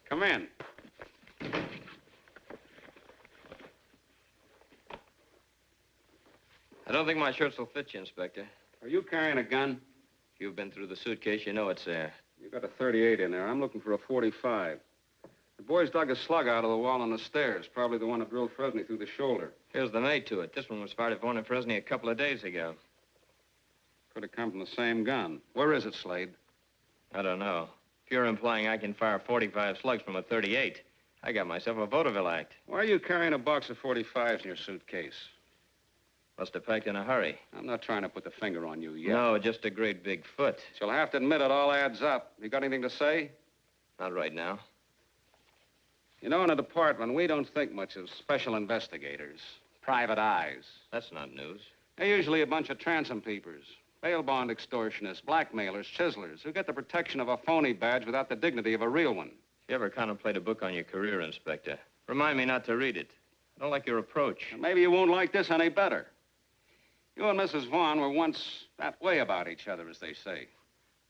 [SPEAKER 11] Come in.
[SPEAKER 1] I don't think my shirts will fit you, Inspector.
[SPEAKER 11] Are you carrying a gun?
[SPEAKER 1] If you've been through the suitcase, you know it's there.
[SPEAKER 11] You got a 38 in there. I'm looking for a 45. The boys dug a slug out of the wall on the stairs. Probably the one that drilled Fresney through the shoulder.
[SPEAKER 1] Here's the mate to it. This one was fired at Vaughan and Fresney a couple of days ago.
[SPEAKER 11] Could have come from the same gun. Where is it, Slade?
[SPEAKER 1] I don't know. If you're implying I can fire 45 slugs from a 38, I got myself a vaudeville act.
[SPEAKER 11] Why are you carrying a box of 45s in your suitcase?
[SPEAKER 1] Must have packed in a hurry.
[SPEAKER 11] I'm not trying to put the finger on you yet.
[SPEAKER 1] No, just a great big foot.
[SPEAKER 11] You'll have to admit it all adds up. You got anything to say?
[SPEAKER 1] Not right now.
[SPEAKER 11] You know, in a department, we don't think much of special investigators, private eyes.
[SPEAKER 1] That's not news.
[SPEAKER 11] They're usually a bunch of transom peepers, bail bond extortionists, blackmailers, chiselers, who get the protection of a phony badge without the dignity of a real one.
[SPEAKER 1] If you ever contemplate a book on your career, Inspector, remind me not to read it. I don't like your approach.
[SPEAKER 11] And maybe you won't like this any better. You and Mrs. Vaughn were once that way about each other, as they say.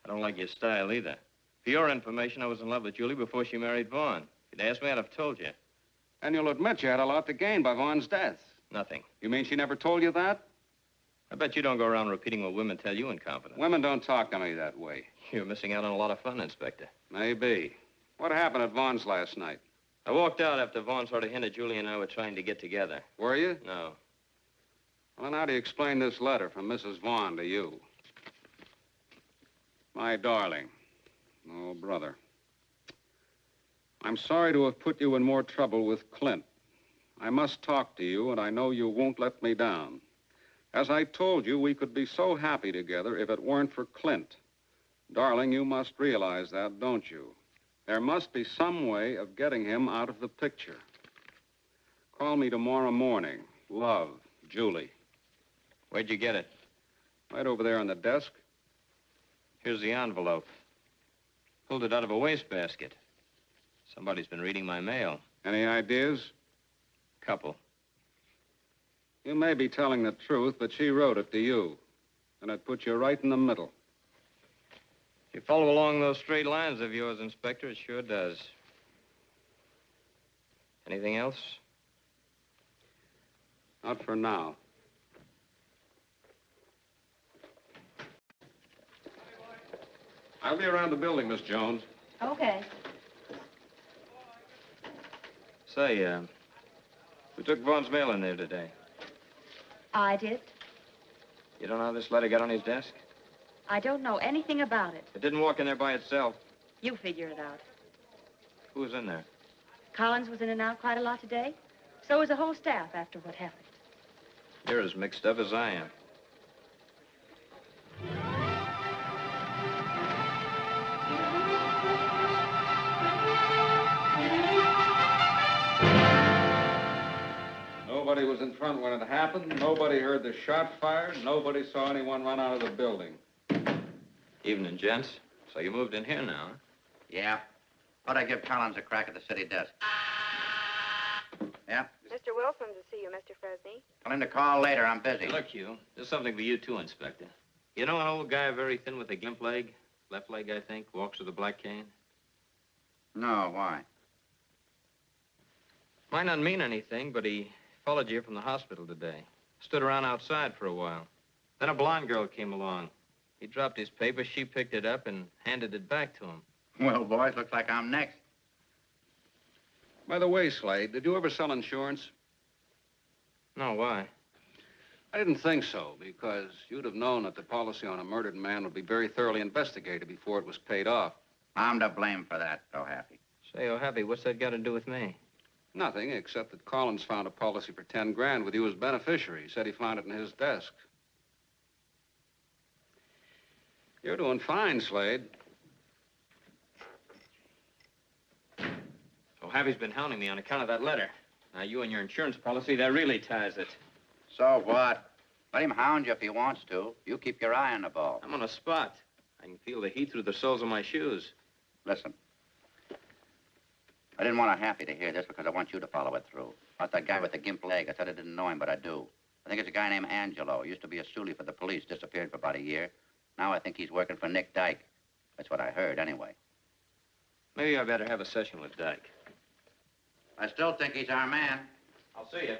[SPEAKER 1] I don't like your style either. For your information, I was in love with Julie before she married Vaughn. If you'd asked me, I'd have told you.
[SPEAKER 11] And you'll admit you had a lot to gain by Vaughn's death.
[SPEAKER 1] Nothing.
[SPEAKER 11] You mean she never told you that?
[SPEAKER 1] I bet you don't go around repeating what women tell you in confidence.
[SPEAKER 11] Women don't talk to me that way.
[SPEAKER 1] You're missing out on a lot of fun, Inspector.
[SPEAKER 11] Maybe. What happened at Vaughn's last night?
[SPEAKER 1] I walked out after Vaughn sort of hinted Julie and I were trying to get together.
[SPEAKER 11] Were you?
[SPEAKER 1] No.
[SPEAKER 11] Well, then how do you explain this letter from Mrs. Vaughn to you? My darling. Oh, brother. I'm sorry to have put you in more trouble with Clint. I must talk to you, and I know you won't let me down. As I told you, we could be so happy together if it weren't for Clint. Darling, you must realize that, don't you? There must be some way of getting him out of the picture. Call me tomorrow morning. Love, Julie.
[SPEAKER 1] Where'd you get it?
[SPEAKER 11] Right over there on the desk.
[SPEAKER 1] Here's the envelope. Pulled it out of a wastebasket. Somebody's been reading my mail.
[SPEAKER 11] Any ideas?
[SPEAKER 1] Couple.
[SPEAKER 11] You may be telling the truth, but she wrote it to you. And it put you right in the middle.
[SPEAKER 1] If you follow along those straight lines of yours, Inspector, it sure does. Anything else?
[SPEAKER 11] Not for now. I'll be around the building, Miss Jones.
[SPEAKER 5] Okay.
[SPEAKER 1] Say, who took Vaughn's mail in there today?
[SPEAKER 5] I did.
[SPEAKER 1] You don't know how this letter got on his desk?
[SPEAKER 5] I don't know anything about it.
[SPEAKER 1] It didn't walk in there by itself.
[SPEAKER 5] You figure it out.
[SPEAKER 1] Who was in there?
[SPEAKER 5] Collins was in and out quite a lot today. So was the whole staff after what happened.
[SPEAKER 1] You're as mixed up as I am.
[SPEAKER 11] Nobody was in front when it happened. Nobody heard the shot fired. Nobody saw anyone run out of the building.
[SPEAKER 1] Evening, gents. So you moved in here now, huh?
[SPEAKER 2] Yeah. Thought I'd give Collins a crack at the city desk. Yeah?
[SPEAKER 10] Mr. Wilson to see you, Mr. Fresney.
[SPEAKER 2] Tell him to call later. I'm busy.
[SPEAKER 1] Hey, look, Hugh. There's something for you, too, Inspector. You know an old guy very thin with a gimp leg? Left leg, I think. Walks with a black cane?
[SPEAKER 2] No, why?
[SPEAKER 1] Might not mean anything, but he followed you from the hospital today. Stood around outside for a while. Then a blonde girl came along. He dropped his paper, she picked it up and handed it back to him.
[SPEAKER 2] Well, boys, looks like I'm next.
[SPEAKER 11] By the way, Slade, did you ever sell insurance?
[SPEAKER 1] No, why?
[SPEAKER 11] I didn't think so, because you'd have known that the policy on a murdered man would be very thoroughly investigated before it was paid off.
[SPEAKER 2] I'm to blame for that, O'Happy.
[SPEAKER 1] Say, O'Happy, what's that got to do with me?
[SPEAKER 11] Nothing, except that Collins found a policy for 10 grand with you as beneficiary. He said he found it in his desk. You're doing fine, Slade.
[SPEAKER 1] O'Happy's been hounding me on account of that letter. Now, you and your insurance policy, that really ties it.
[SPEAKER 2] So what? Let him hound you if he wants to. You keep your eye on the ball.
[SPEAKER 1] I'm on a spot. I can feel the heat through the soles of my shoes.
[SPEAKER 2] Listen. I didn't want O'Happy to hear this because I want you to follow it through. About that guy with the gimp leg. I said I didn't know him, but I do. I think it's a guy named Angelo. Used to be a stoolie for the police. Disappeared for about a year. Now I think he's working for Nick Dyke. That's what I heard, anyway.
[SPEAKER 1] Maybe I better have a session with Dyke.
[SPEAKER 2] I still think he's our man.
[SPEAKER 1] I'll see you.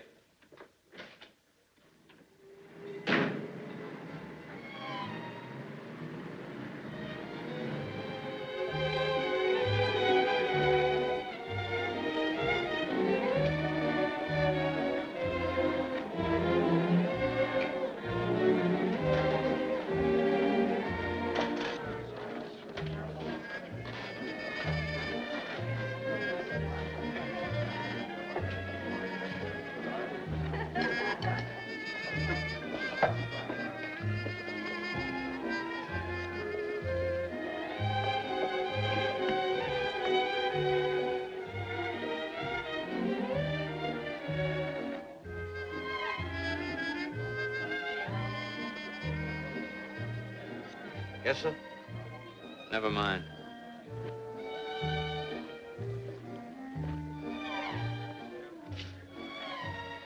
[SPEAKER 9] Yes, sir?
[SPEAKER 1] Never mind.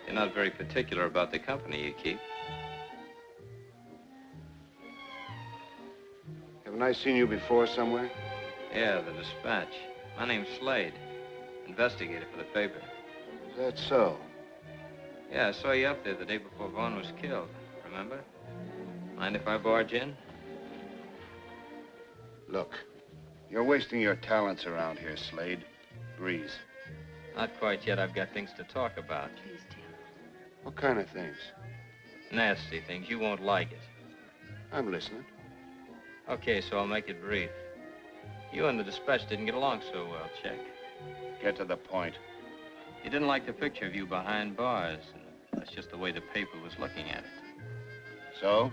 [SPEAKER 1] You're not very particular about the company you keep.
[SPEAKER 4] Haven't I seen you before somewhere?
[SPEAKER 1] Yeah, the Dispatch. My name's Slade. Investigator for the paper.
[SPEAKER 4] Is that so?
[SPEAKER 1] Yeah, I saw you up there the day before Vaughn was killed. Remember? Mind if I barge in?
[SPEAKER 4] Look, you're wasting your talents around here, Slade. Breeze.
[SPEAKER 1] Not quite yet. I've got things to talk about.
[SPEAKER 5] Please, Tim.
[SPEAKER 4] What kind of things?
[SPEAKER 1] Nasty things. You won't like it.
[SPEAKER 4] I'm listening.
[SPEAKER 1] Okay, so I'll make it brief. You and the Dispatch didn't get along so well, check.
[SPEAKER 4] Get to the point.
[SPEAKER 1] You didn't like the picture of you behind bars. And that's just the way the paper was looking at it.
[SPEAKER 4] So?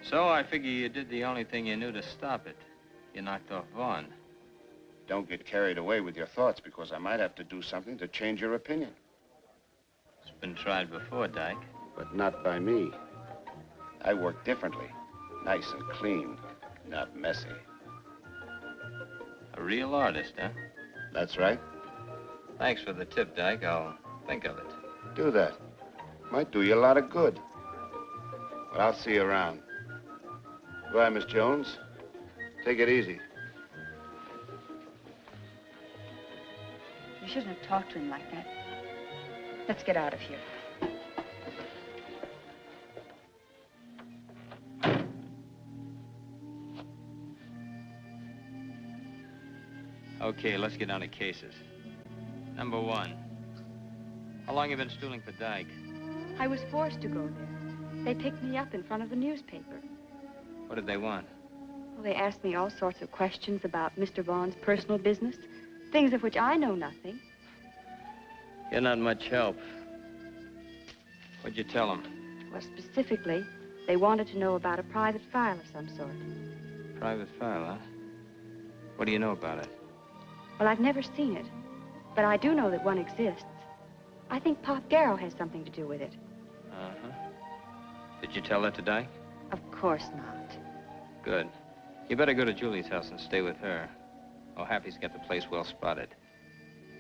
[SPEAKER 1] So I figure you did the only thing you knew to stop it. You knocked off Vaughn.
[SPEAKER 4] Don't get carried away with your thoughts, because I might have to do something to change your opinion.
[SPEAKER 1] It's been tried before, Dyke.
[SPEAKER 4] But not by me. I work differently. Nice and clean, not messy.
[SPEAKER 1] A real artist, huh?
[SPEAKER 4] That's right.
[SPEAKER 1] Thanks for the tip, Dyke. I'll think of it.
[SPEAKER 4] Do that. Might do you a lot of good. But I'll see you around. Goodbye, Miss Jones. Take it easy.
[SPEAKER 5] You shouldn't have talked to him like that. Let's get out of here.
[SPEAKER 1] Okay, let's get down to cases. Number one. How long you been stooling for Dyke?
[SPEAKER 5] I was forced to go there. They picked me up in front of the newspaper.
[SPEAKER 1] What did they want?
[SPEAKER 5] Well, they asked me all sorts of questions about Mr. Vaughn's personal business, things of which I know nothing.
[SPEAKER 1] You're not much help. What'd you tell them?
[SPEAKER 5] Well, specifically, they wanted to know about a private file of some sort.
[SPEAKER 1] Private file, huh? What do you know about it?
[SPEAKER 5] Well, I've never seen it, but I do know that one exists. I think Pop Garrow has something to do with it.
[SPEAKER 1] Uh-huh. Did you tell that to Dyke?
[SPEAKER 5] Of course not.
[SPEAKER 1] Good. You better go to Julie's house and stay with her. Oh, Happy's got the place well spotted.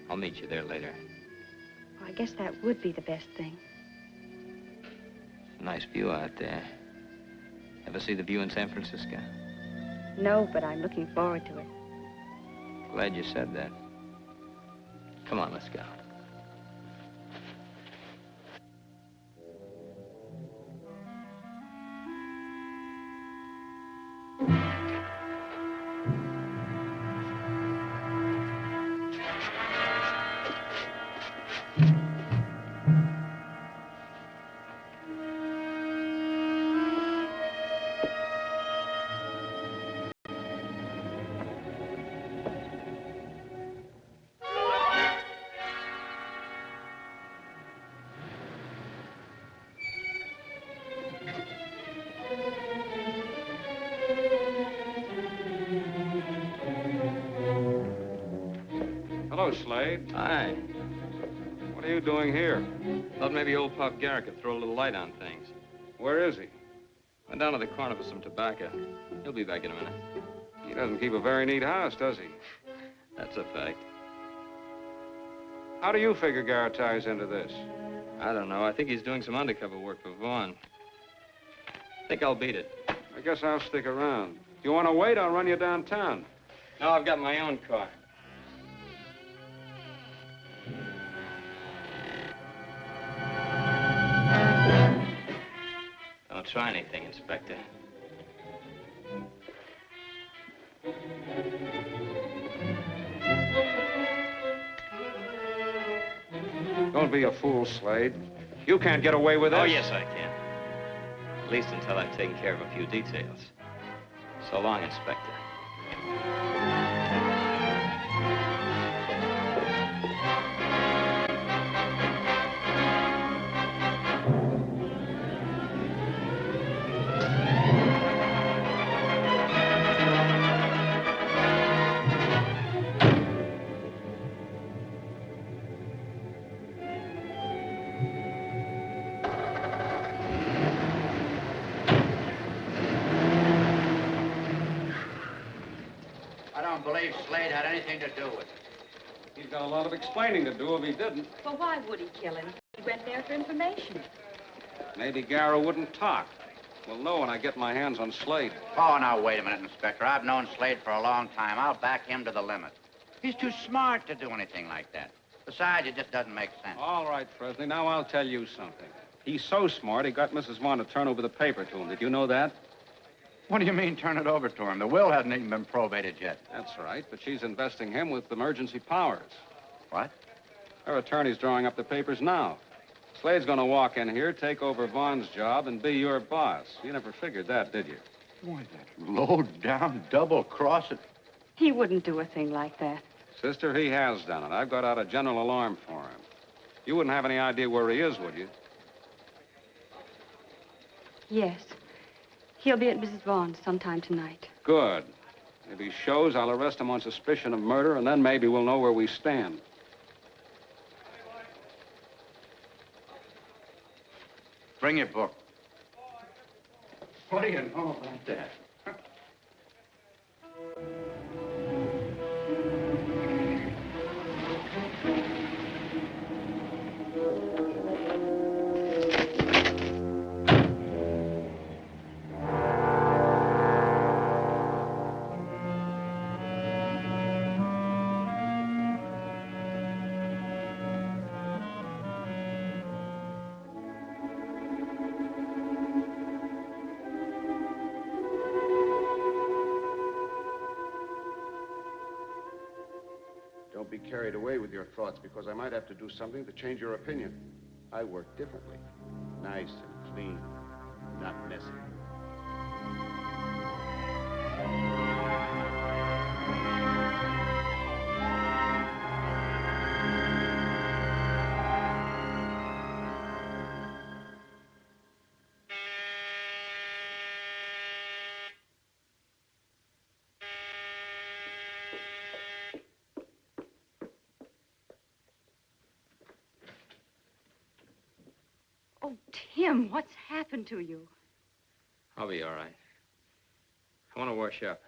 [SPEAKER 1] I'll meet you there later.
[SPEAKER 5] Well, I guess that would be the best thing.
[SPEAKER 1] Nice view out there. Ever see the view in San Francisco?
[SPEAKER 5] No, but I'm looking forward to it.
[SPEAKER 1] Glad you said that. Come on, let's go.
[SPEAKER 11] Hello, Slade.
[SPEAKER 1] Hi.
[SPEAKER 11] What are you doing here?
[SPEAKER 1] Thought maybe old Pop Garrett could throw a little light on things.
[SPEAKER 11] Where is he?
[SPEAKER 1] Went down to the corner for some tobacco. He'll be back in a minute.
[SPEAKER 11] He doesn't keep a very neat house, does he?
[SPEAKER 1] That's a fact.
[SPEAKER 11] How do you figure Garrett ties into this?
[SPEAKER 1] I don't know. I think he's doing some undercover work for Vaughn. Think I'll beat it.
[SPEAKER 11] I guess I'll stick around. If you want to wait, I'll run you downtown.
[SPEAKER 1] No, I've got my own car. Don't try anything, Inspector.
[SPEAKER 11] Don't be a fool, Slade. You can't get away with this.
[SPEAKER 1] Oh, yes, I can. At least until I've taken care of a few details. So long, Inspector.
[SPEAKER 2] believe Slade had anything to do with it.
[SPEAKER 11] He's got a lot of explaining to do if he didn't.
[SPEAKER 5] Well, why would he kill him? He went there for information.
[SPEAKER 11] Maybe Garrow wouldn't talk. We'll know when I get my hands on Slade.
[SPEAKER 2] Oh, now, wait a minute, Inspector. I've known Slade for a long time. I'll back him to the limit. He's too smart to do anything like that. Besides, it just doesn't make sense.
[SPEAKER 11] All right, Fresney, now I'll tell you something. He's so smart, he got Mrs. Vaughn to turn over the paper to him. Did you know that?
[SPEAKER 2] What do you mean, turn it over to him? The will hasn't even been probated yet.
[SPEAKER 11] That's right, but she's investing him with emergency powers.
[SPEAKER 2] What?
[SPEAKER 11] Her attorney's drawing up the papers now. Slade's gonna walk in here, take over Vaughn's job, and be your boss. You never figured that, did you?
[SPEAKER 2] Boy, that low-down, double-crossing.
[SPEAKER 5] He wouldn't do a thing like that.
[SPEAKER 11] Sister, he has done it. I've got out a general alarm for him. You wouldn't have any idea where he is, would you?
[SPEAKER 5] Yes. He'll be at Mrs. Vaughn's sometime tonight.
[SPEAKER 11] Good. If he shows, I'll arrest him on suspicion of murder, and then maybe we'll know where we stand.
[SPEAKER 2] Bring your book. What do you know about that?
[SPEAKER 4] Don't be carried away with your thoughts, because I might have to do something to change your opinion. I work differently. Nice and clean, not messy.
[SPEAKER 5] Oh, Tim, what's happened to you?
[SPEAKER 1] I'll be all right. I want to wash up.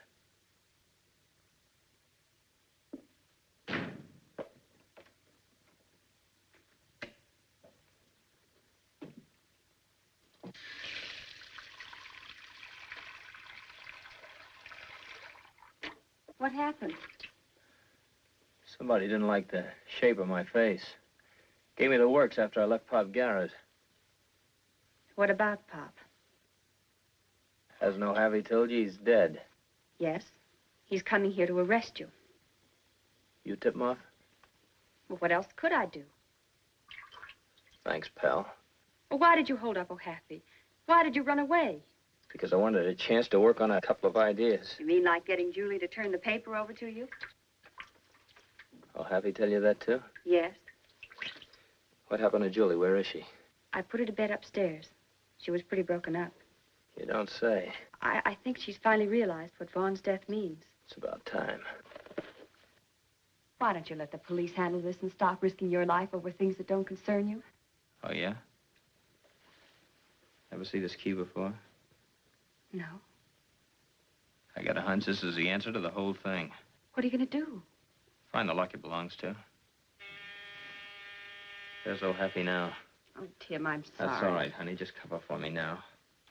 [SPEAKER 5] What happened?
[SPEAKER 1] Somebody didn't like the shape of my face. Gave me the works after I left Pop Garrett.
[SPEAKER 5] What about Pop?
[SPEAKER 1] Hasn't O'Havy told you he's dead?
[SPEAKER 5] Yes. He's coming here to arrest you.
[SPEAKER 1] You tip him off?
[SPEAKER 5] Well, what else could I do?
[SPEAKER 1] Thanks, pal.
[SPEAKER 5] Well, why did you hold up O'Happy? Why did you run away?
[SPEAKER 1] Because I wanted a chance to work on a couple of ideas.
[SPEAKER 5] You mean like getting Julie to turn the paper over to you?
[SPEAKER 1] O'Havy tell you that, too?
[SPEAKER 5] Yes.
[SPEAKER 1] What happened to Julie? Where is she?
[SPEAKER 5] I put her to bed upstairs. She was pretty broken up.
[SPEAKER 1] You don't say.
[SPEAKER 5] I think she's finally realized what Vaughn's death means.
[SPEAKER 1] It's about time.
[SPEAKER 5] Why don't you let the police handle this and stop risking your life over things that don't concern you?
[SPEAKER 1] Oh, yeah? Ever see this key before?
[SPEAKER 5] No.
[SPEAKER 1] I got a hunch this is the answer to the whole thing.
[SPEAKER 5] What are you going to do?
[SPEAKER 1] Find the lock it belongs to. There's O'Happy now.
[SPEAKER 5] Oh, Tim, I'm sorry.
[SPEAKER 1] That's all right, honey. Just cover for me now.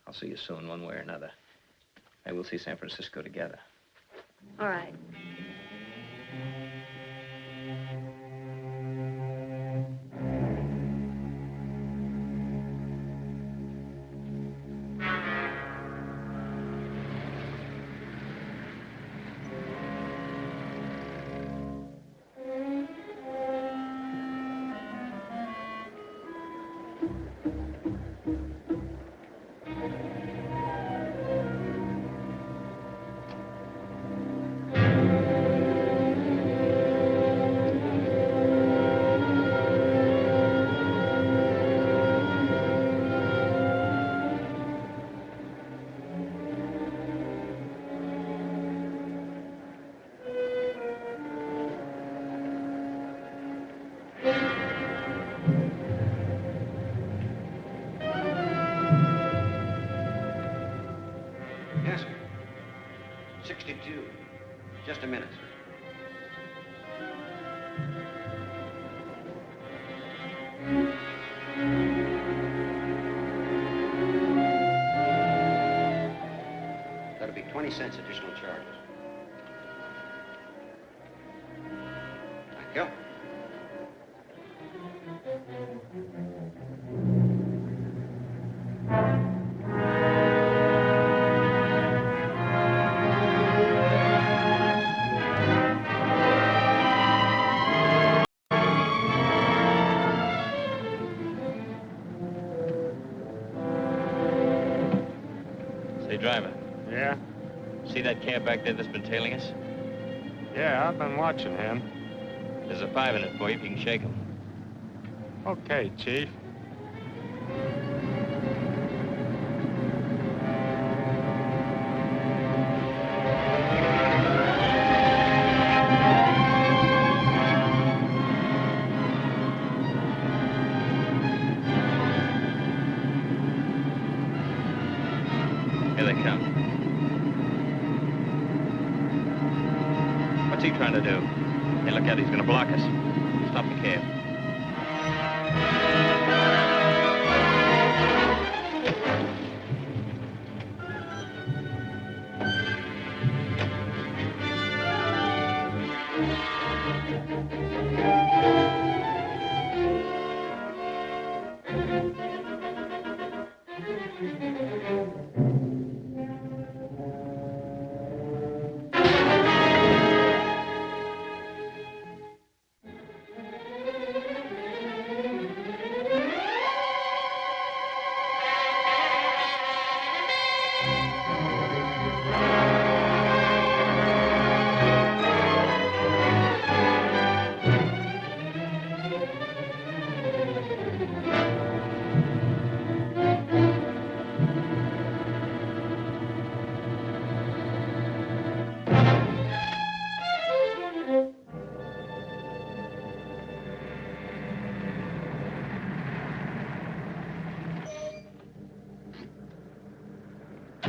[SPEAKER 1] I'll see you soon, one way or another. Maybe we'll see San Francisco together.
[SPEAKER 5] All right.
[SPEAKER 13] Yes, sir. 62. Just a minute, sir.
[SPEAKER 2] 20 cents additional charges. Thank you.
[SPEAKER 1] Say, driver,
[SPEAKER 13] Yeah?
[SPEAKER 1] see that cab back there that's been tailing us?
[SPEAKER 13] Yeah, I've been watching him.
[SPEAKER 1] There's a 5 in it for you if you can shake him.
[SPEAKER 13] Okay, Chief.
[SPEAKER 1] Here they come. What's he trying to do? Hey, look out, he's gonna block us. Stop the cab.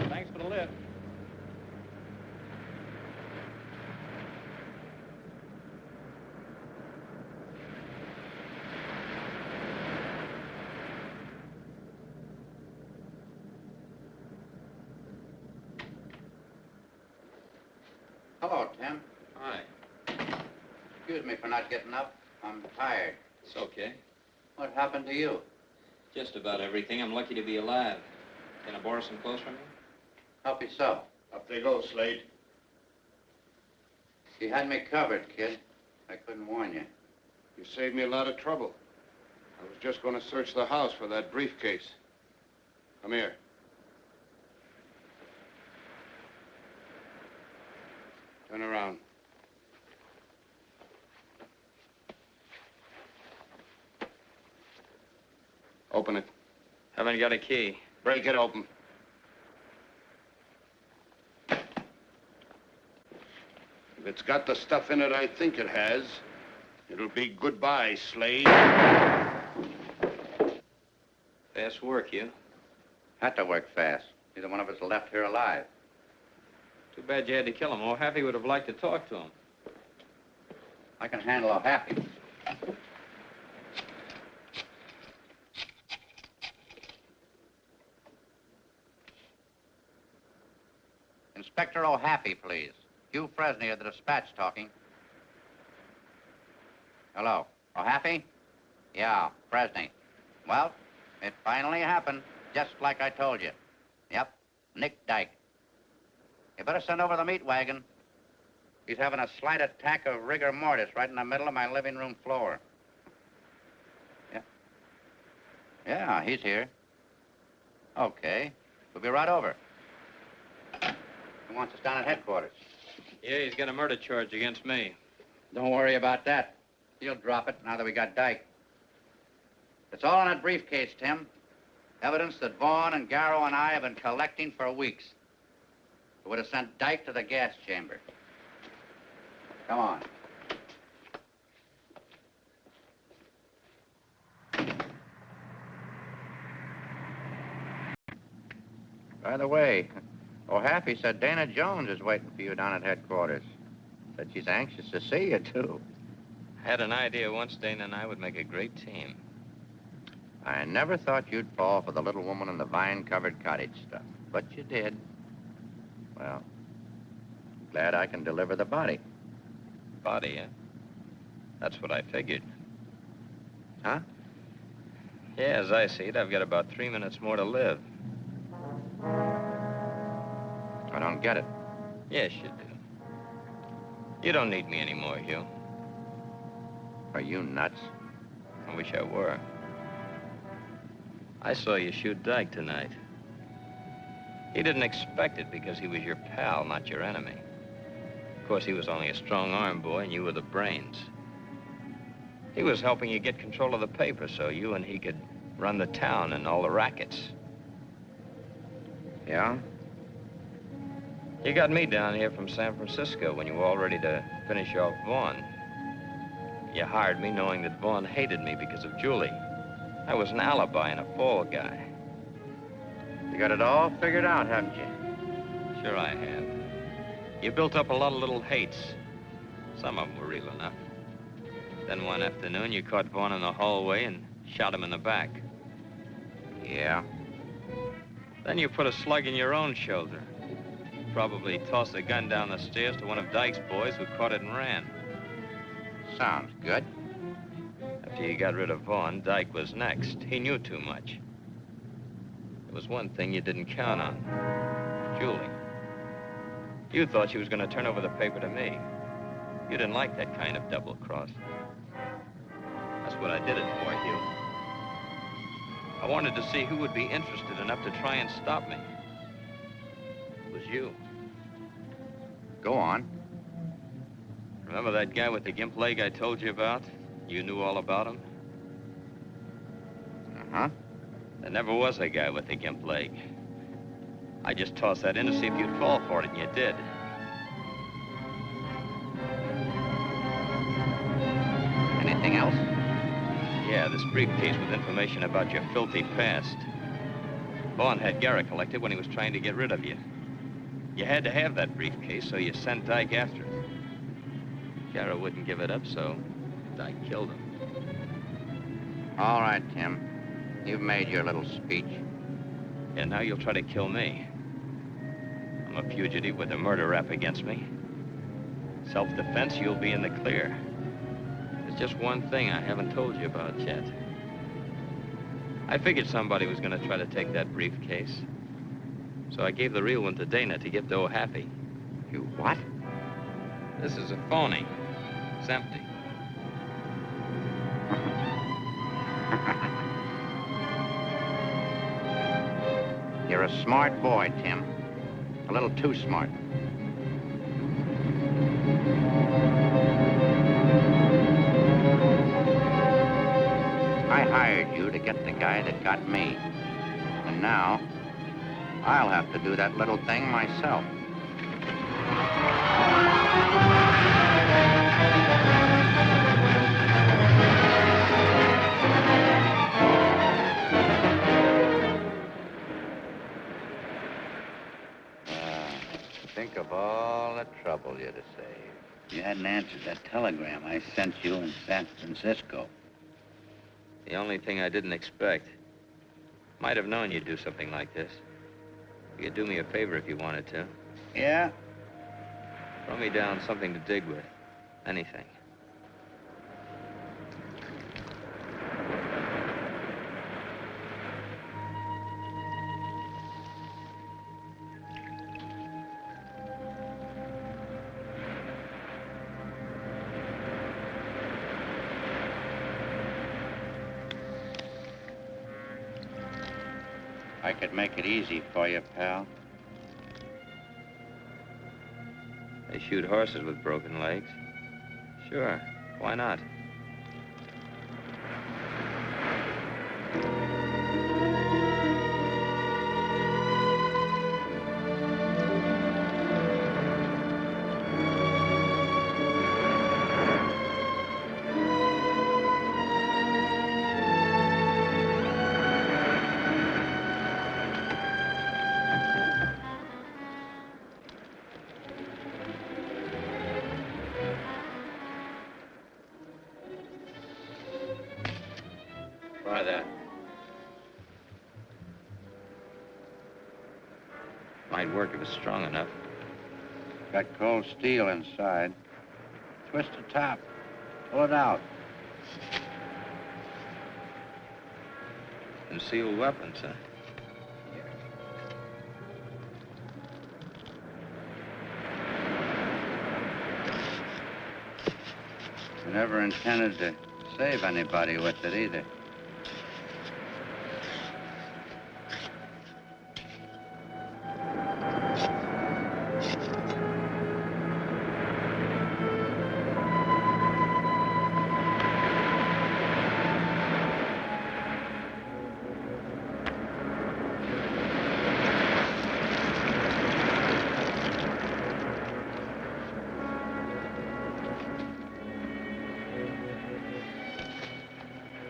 [SPEAKER 13] Thanks for the lift.
[SPEAKER 2] Hello, Tim.
[SPEAKER 1] Hi.
[SPEAKER 2] Excuse me for not getting up. I'm tired.
[SPEAKER 1] It's okay.
[SPEAKER 2] What happened to you?
[SPEAKER 1] Just about everything. I'm lucky to be alive. Can I borrow some clothes from you?
[SPEAKER 2] Help yourself.
[SPEAKER 6] Up they go, Slade.
[SPEAKER 2] You had me covered, kid. I couldn't warn you.
[SPEAKER 4] You saved me a lot of trouble. I was just going to search the house for that briefcase. Come here. Turn around. Open it.
[SPEAKER 1] Haven't got a key.
[SPEAKER 4] Break it open. If it's got the stuff in it I think it has, it'll be goodbye, Slade.
[SPEAKER 1] Fast work, you.
[SPEAKER 2] Had to work fast. Neither one of us left here alive.
[SPEAKER 1] Too bad you had to kill him. O'Happy would have liked to talk to him.
[SPEAKER 2] I can handle O'Happy. Inspector O'Happy, please. Hugh Fresney of the Dispatch talking. Hello. O'Happy? Yeah, Fresney. Well, it finally happened, just like I told you. Yep, Nick Dyke. You better send over the meat wagon. He's having a slight attack of rigor mortis right in the middle of my living room floor. Yeah. Yeah, he's here. Okay. We'll be right over. He wants us down at headquarters.
[SPEAKER 1] Yeah, he's got a murder charge against me.
[SPEAKER 2] Don't worry about that. He'll drop it now that we got Dyke. It's all in that briefcase, Tim. Evidence that Vaughn and Garrow and I have been collecting for weeks. It would have sent Dyke to the gas chamber. Come on. By the way, O'Happy said Dana Jones is waiting for you down at headquarters. Said she's anxious to see you, too.
[SPEAKER 1] Had an idea once Dana and I would make a great team.
[SPEAKER 2] I never thought you'd fall for the little woman in the vine-covered cottage stuff, but you did. Well, Glad I can deliver the body.
[SPEAKER 1] Body, eh? That's what I figured.
[SPEAKER 2] Huh?
[SPEAKER 1] Yeah, as I see it, I've got about 3 minutes more to live.
[SPEAKER 2] I don't get it.
[SPEAKER 1] Yes, you do. You don't need me anymore, Hugh.
[SPEAKER 2] Are you nuts?
[SPEAKER 1] I wish I were. I saw you shoot Dyke tonight. He didn't expect it because he was your pal, not your enemy. Of course, he was only a strong-arm boy, and you were the brains. He was helping you get control of the paper so you and he could run the town and all the rackets.
[SPEAKER 2] Yeah?
[SPEAKER 1] You got me down here from San Francisco when you were all ready to finish off Vaughn. You hired me knowing that Vaughn hated me because of Julie. I was an alibi and a fall guy.
[SPEAKER 2] You got it all figured out, haven't you?
[SPEAKER 1] Sure I have. You built up a lot of little hates. Some of them were real enough. Then one afternoon, you caught Vaughn in the hallway and shot him in the back.
[SPEAKER 2] Yeah?
[SPEAKER 1] Then you put a slug in your own shoulder. Probably tossed the gun down the stairs to one of Dyke's boys who caught it and ran.
[SPEAKER 2] Sounds good.
[SPEAKER 1] After you got rid of Vaughn, Dyke was next. He knew too much. There was one thing you didn't count on. Julie. You thought she was going to turn over the paper to me. You didn't like that kind of double-cross. That's what I did it for, Hugh. I wanted to see who would be interested enough to try and stop me. It was you.
[SPEAKER 2] Go on.
[SPEAKER 1] Remember that guy with the gimp leg I told you about? You knew all about him?
[SPEAKER 2] Uh-huh.
[SPEAKER 1] There never was a guy with the gimp leg. I just tossed that in to see if you'd fall for it, and you did.
[SPEAKER 2] Anything else?
[SPEAKER 1] Yeah, this briefcase with information about your filthy past. Vaughn had Garrett collected when he was trying to get rid of you. You had to have that briefcase, so you sent Dyke after it. Garrett wouldn't give it up, so Dyke killed him.
[SPEAKER 2] All right, Tim. You've made your little speech.
[SPEAKER 1] And now you'll try to kill me. I'm a fugitive with a murder rap against me. Self-defense, you'll be in the clear. There's just one thing I haven't told you about yet. I figured somebody was going to try to take that briefcase. So I gave the real one to Dana to give Doe happy.
[SPEAKER 2] You what?
[SPEAKER 1] This is a phony. It's empty.
[SPEAKER 2] You're a smart boy, Tim. A little too smart. I hired you to get the guy that got me. And now, I'll have to do that little thing myself. Think of all the trouble you'd have saved.
[SPEAKER 6] You hadn't answered that telegram I sent you in San Francisco.
[SPEAKER 1] The only thing I didn't expect. Might have known you'd do something like this. You could do me a favor if you wanted to.
[SPEAKER 6] Yeah?
[SPEAKER 1] Throw me down something to dig with. Anything.
[SPEAKER 2] I could make it easy for you, pal.
[SPEAKER 1] They shoot horses with broken legs. Sure, why not? Try that. Might work if it's strong enough.
[SPEAKER 2] Got cold steel inside. Twist the top. Pull it out.
[SPEAKER 1] Concealed weapons, huh?
[SPEAKER 2] I never intended to save anybody with it either.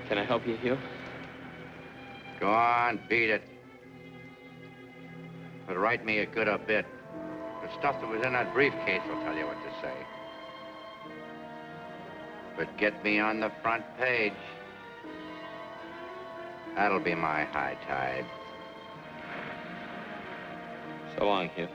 [SPEAKER 1] Can I help you, Hugh?
[SPEAKER 2] Go on, beat it. But write me a good bit. The stuff that was in that briefcase will tell you what to say. But get me on the front page. That'll be my high tide.
[SPEAKER 1] So long, Hugh.